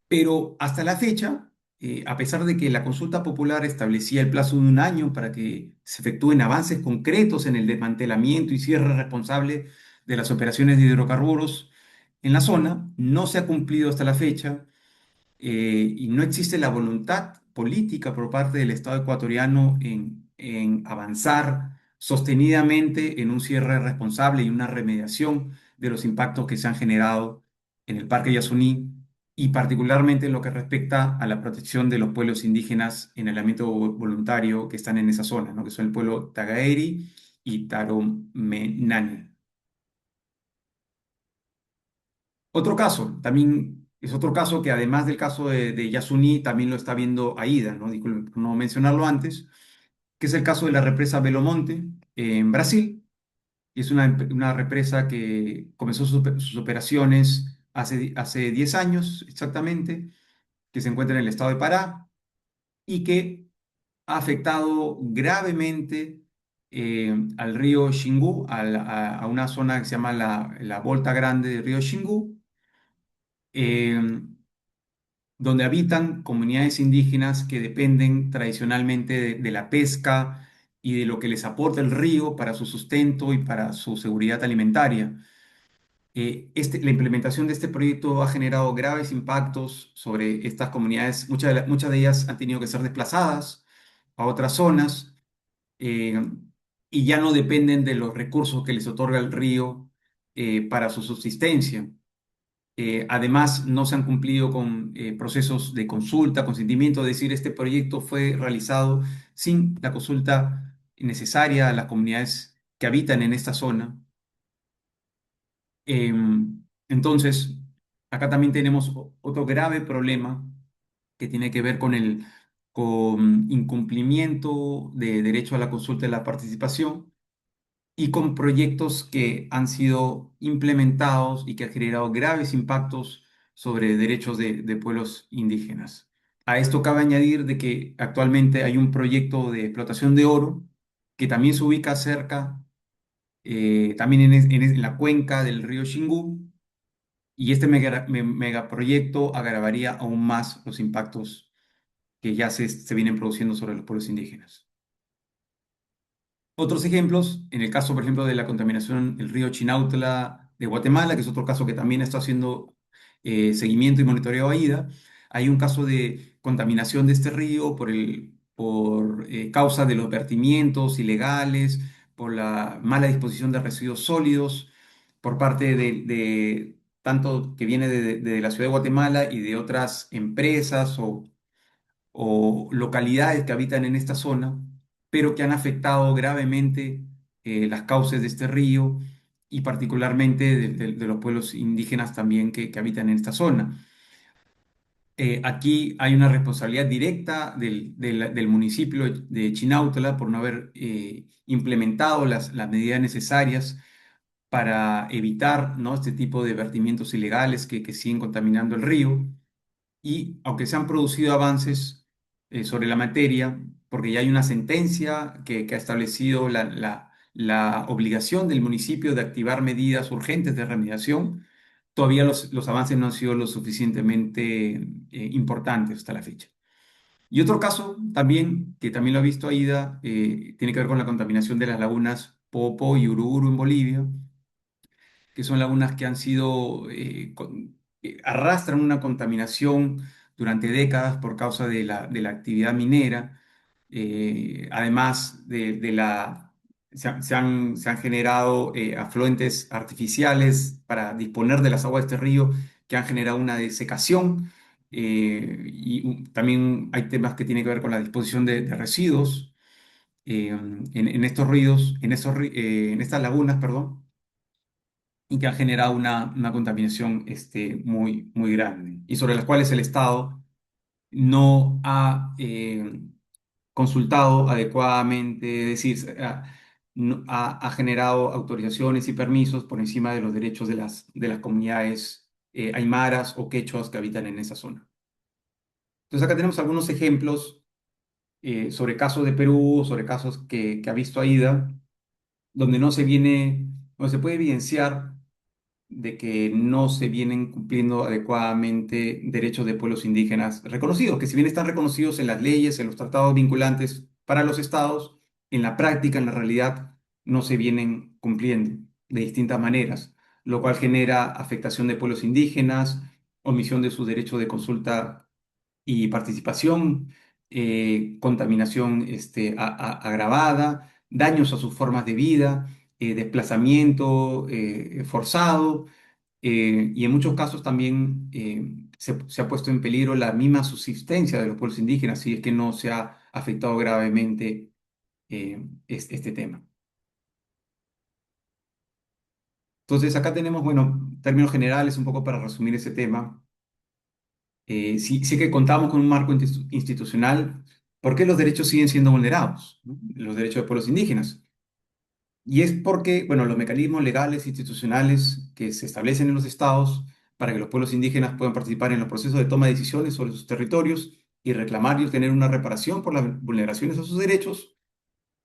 pero hasta la fecha, a pesar de que la consulta popular establecía el plazo de un año para que se efectúen avances concretos en el desmantelamiento y cierre responsable de las operaciones de hidrocarburos en la zona, no se ha cumplido hasta la fecha y no existe la voluntad política por parte del Estado ecuatoriano en avanzar sostenidamente en un cierre responsable y una remediación de los impactos que se han generado en el Parque Yasuní y particularmente en lo que respecta a la protección de los pueblos indígenas en el ámbito voluntario que están en esa zona, ¿no? Que son el pueblo Tagaeri y Taromenane. Otro caso, también es otro caso que además del caso de Yasuní, también lo está viendo AIDA, ¿no? Disculpen por no mencionarlo antes, que es el caso de la represa Belo Monte en Brasil. Y es una represa que comenzó sus operaciones hace 10 años exactamente, que se encuentra en el estado de Pará y que ha afectado gravemente al río Xingú, a una zona que se llama la Volta Grande del río Xingú. eh, Donde habitan comunidades indígenas que dependen tradicionalmente de la pesca y de lo que les aporta el río para su sustento y para su seguridad alimentaria. La implementación de este proyecto ha generado graves impactos sobre estas comunidades. Muchas de ellas han tenido que ser desplazadas a otras zonas eh, y ya no dependen de los recursos que les otorga el río para su subsistencia. Además, no se han cumplido con procesos de consulta, consentimiento, es decir, este proyecto fue realizado sin la consulta necesaria a las comunidades que habitan en esta zona. Entonces, acá también tenemos otro grave problema que tiene que ver con incumplimiento de derecho a la consulta y la participación y con proyectos que han sido implementados y que han generado graves impactos sobre derechos de pueblos indígenas. A esto cabe añadir de que actualmente hay un proyecto de explotación de oro que también se ubica cerca, también en la cuenca del río Xingú, y este megaproyecto agravaría aún más los impactos que ya se vienen produciendo sobre los pueblos indígenas. Otros ejemplos, en el caso, por ejemplo, de la contaminación del río Chinautla de Guatemala, que es otro caso que también está haciendo seguimiento y monitoreo a IDA, hay un caso de contaminación de este río por causa de los vertimientos ilegales, por la mala disposición de residuos sólidos, por parte de tanto que viene de la ciudad de Guatemala y de otras empresas o localidades que habitan en esta zona, pero que han afectado gravemente las cauces de este río y particularmente de los pueblos indígenas también que habitan en esta zona. Aquí hay una responsabilidad directa del municipio de Chinautla por no haber implementado las medidas necesarias para evitar, ¿no?, este tipo de vertimientos ilegales que siguen contaminando el río. Y aunque se han producido avances sobre la materia, porque ya hay una sentencia que ha establecido la obligación del municipio de activar medidas urgentes de remediación, todavía los avances no han sido lo suficientemente importantes hasta la fecha. Y otro caso también, que también lo ha visto Aida, tiene que ver con la contaminación de las lagunas Popo y Uruguru en Bolivia, que son lagunas que han sido, arrastran una contaminación durante décadas por causa de la actividad minera. Además se han generado afluentes artificiales para disponer de las aguas de este río que han generado una desecación. También hay temas que tienen que ver con la disposición de residuos en estos ríos, en estas lagunas, perdón, y que han generado una contaminación muy, muy grande y sobre las cuales el Estado no ha consultado adecuadamente, es decir, ha generado autorizaciones y permisos por encima de los derechos de las comunidades aymaras o quechuas que habitan en esa zona. Entonces acá tenemos algunos ejemplos sobre casos de Perú, sobre casos que ha visto AIDA, donde se puede evidenciar de que no se vienen cumpliendo adecuadamente derechos de pueblos indígenas reconocidos, que si bien están reconocidos en las leyes, en los tratados vinculantes para los estados, en la práctica, en la realidad, no se vienen cumpliendo de distintas maneras, lo cual genera afectación de pueblos indígenas, omisión de sus derechos de consulta y participación, contaminación agravada, daños a sus formas de vida, desplazamiento forzado, y en muchos casos también se ha puesto en peligro la misma subsistencia de los pueblos indígenas si es que no se ha afectado gravemente este tema. Entonces, acá tenemos, bueno, términos generales, un poco para resumir ese tema. Sí que contamos con un marco institucional. ¿Por qué los derechos siguen siendo vulnerados, ¿no? Los derechos de pueblos indígenas. Y es porque, bueno, los mecanismos legales e institucionales que se establecen en los estados para que los pueblos indígenas puedan participar en los procesos de toma de decisiones sobre sus territorios y reclamar y obtener una reparación por las vulneraciones a sus derechos,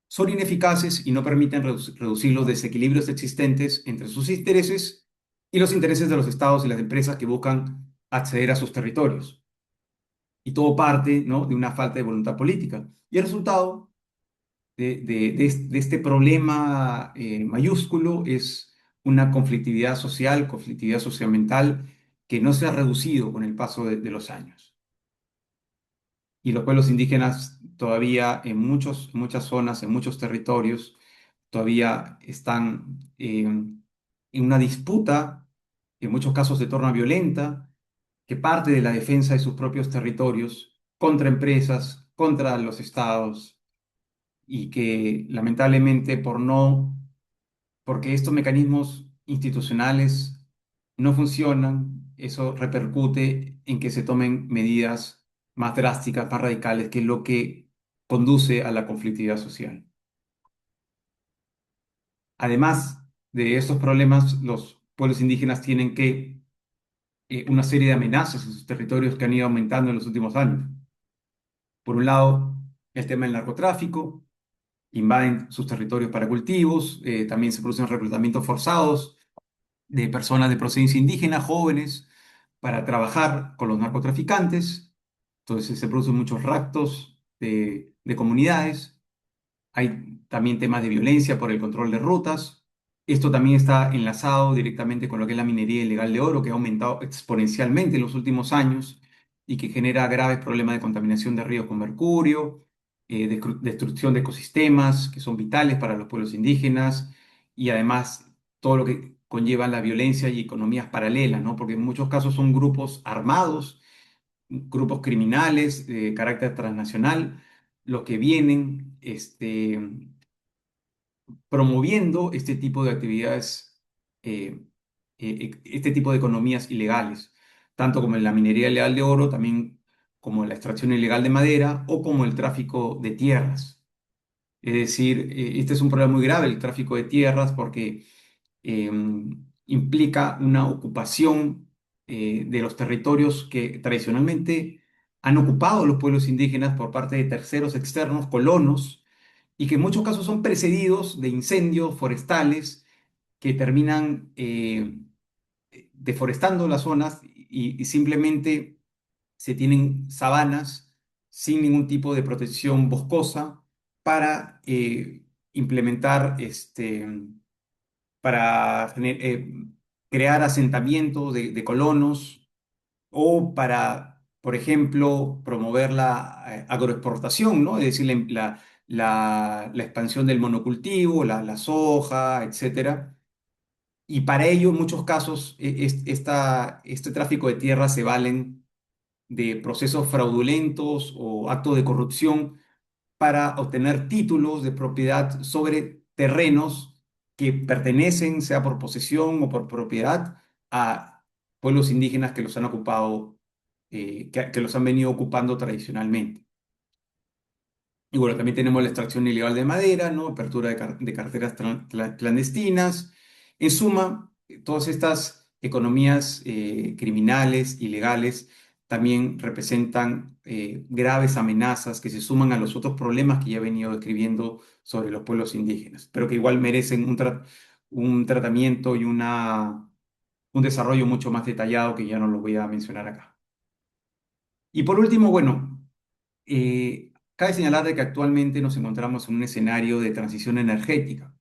son ineficaces y no permiten reducir los desequilibrios existentes entre sus intereses y los intereses de los estados y las empresas que buscan acceder a sus territorios. Y todo parte, ¿no?, de una falta de voluntad política. Y el resultado de este problema mayúsculo es una conflictividad social, conflictividad socioambiental que no se ha reducido con el paso de los años. Y los pueblos indígenas todavía en muchas zonas, en muchos territorios, todavía están en una disputa en muchos casos de forma violenta, que parte de la defensa de sus propios territorios contra empresas, contra los estados, y que lamentablemente porque estos mecanismos institucionales no funcionan, eso repercute en que se tomen medidas más drásticas, más radicales, que es lo que conduce a la conflictividad social. Además de estos problemas, los pueblos indígenas tienen una serie de amenazas en sus territorios que han ido aumentando en los últimos años. Por un lado, el tema del narcotráfico, invaden sus territorios para cultivos, también se producen reclutamientos forzados de personas de procedencia indígena, jóvenes, para trabajar con los narcotraficantes. Entonces se producen muchos raptos de comunidades. Hay también temas de violencia por el control de rutas. Esto también está enlazado directamente con lo que es la minería ilegal de oro, que ha aumentado exponencialmente en los últimos años y que genera graves problemas de contaminación de ríos con mercurio, destrucción de ecosistemas que son vitales para los pueblos indígenas y además todo lo que conlleva la violencia y economías paralelas, ¿no? Porque en muchos casos son grupos armados, grupos criminales de carácter transnacional, los que vienen promoviendo este tipo de actividades, este tipo de economías ilegales, tanto como en la minería ilegal de oro, también como la extracción ilegal de madera o como el tráfico de tierras. Es decir, este es un problema muy grave, el tráfico de tierras, porque eh, implica una ocupación de los territorios que tradicionalmente han ocupado los pueblos indígenas por parte de terceros externos, colonos, y que en muchos casos son precedidos de incendios forestales que terminan deforestando las zonas y simplemente se tienen sabanas sin ningún tipo de protección boscosa para implementar crear asentamientos de colonos o para, por ejemplo, promover la agroexportación, ¿no? Es decir, la expansión del monocultivo, la soja, etcétera. Y para ello, en muchos casos, este tráfico de tierra se valen de procesos fraudulentos o actos de corrupción para obtener títulos de propiedad sobre terrenos que pertenecen, sea por posesión o por propiedad, a pueblos indígenas que los han ocupado, que los han venido ocupando tradicionalmente. Y bueno, también tenemos la extracción ilegal de madera, ¿no? Apertura de carteras clandestinas. En suma, todas estas economías criminales, ilegales, también representan graves amenazas que se suman a los otros problemas que ya he venido describiendo sobre los pueblos indígenas, pero que igual merecen un tratamiento y un desarrollo mucho más detallado que ya no lo voy a mencionar acá. Y por último, bueno, cabe señalar de que actualmente nos encontramos en un escenario de transición energética,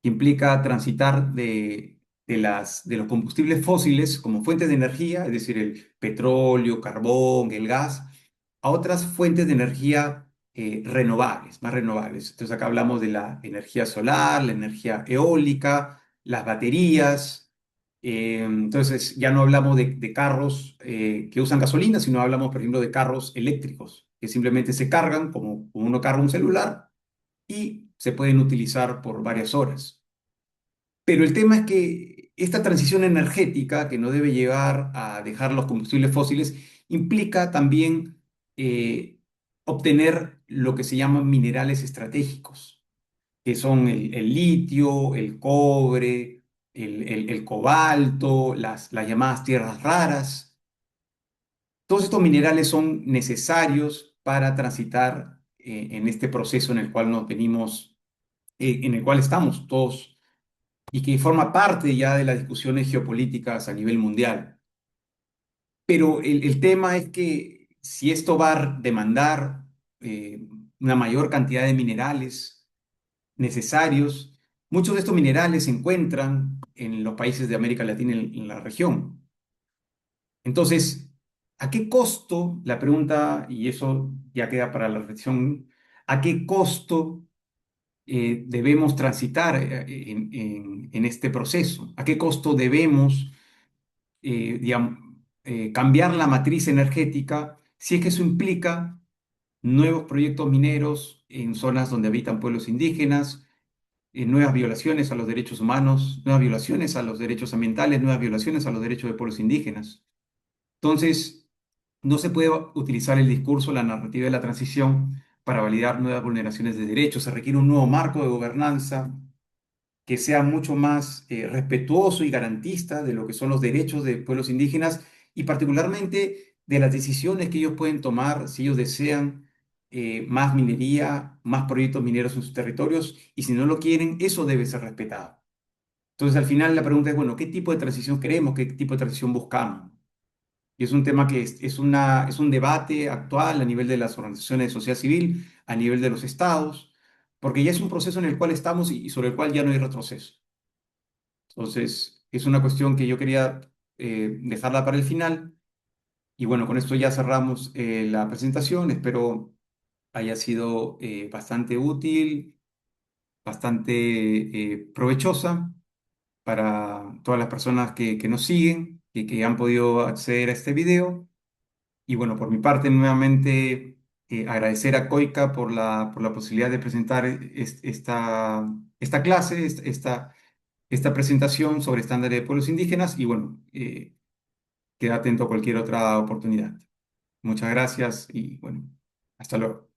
que implica transitar de los combustibles fósiles como fuentes de energía, es decir, el petróleo, carbón, el gas, a otras fuentes de energía renovables, más renovables. Entonces acá hablamos de la energía solar, la energía eólica, las baterías. Entonces ya no hablamos de carros que usan gasolina, sino hablamos, por ejemplo, de carros eléctricos, que simplemente se cargan como uno carga un celular y se pueden utilizar por varias horas. Pero el tema es que esta transición energética, que no debe llevar a dejar los combustibles fósiles, implica también obtener lo que se llaman minerales estratégicos, que son el litio, el cobre, el cobalto, las llamadas tierras raras. Todos estos minerales son necesarios para transitar en este proceso en el cual en el cual estamos todos y que forma parte ya de las discusiones geopolíticas a nivel mundial. Pero el tema es que si esto va a demandar eh, una mayor cantidad de minerales necesarios, muchos de estos minerales se encuentran en los países de América Latina, en la región. Entonces, ¿a qué costo? La pregunta, y eso ya queda para la reflexión, ¿a qué costo debemos transitar en este proceso? ¿A qué costo debemos digamos, cambiar la matriz energética, si es que eso implica nuevos proyectos mineros en zonas donde habitan pueblos indígenas, nuevas violaciones a los derechos humanos, nuevas violaciones a los derechos ambientales, nuevas violaciones a los derechos de pueblos indígenas. Entonces, no se puede utilizar el discurso, la narrativa de la transición para validar nuevas vulneraciones de derechos. Se requiere un nuevo marco de gobernanza que sea mucho más respetuoso y garantista de lo que son los derechos de pueblos indígenas y particularmente de las decisiones que ellos pueden tomar si ellos desean más minería, más proyectos mineros en sus territorios y si no lo quieren, eso debe ser respetado. Entonces, al final la pregunta es, bueno, ¿qué tipo de transición queremos? ¿Qué tipo de transición buscamos? Y es un tema que es un debate actual a nivel de las organizaciones de sociedad civil, a nivel de los estados, porque ya es un proceso en el cual estamos y sobre el cual ya no hay retroceso. Entonces, es una cuestión que yo quería dejarla para el final. Y bueno, con esto ya cerramos la presentación. Espero haya sido bastante útil, bastante provechosa para todas las personas que nos siguen y que han podido acceder a este video. Y bueno, por mi parte, nuevamente agradecer a COICA por la posibilidad de presentar esta clase, esta presentación sobre estándares de pueblos indígenas y bueno, queda atento a cualquier otra oportunidad. Muchas gracias y bueno, hasta luego.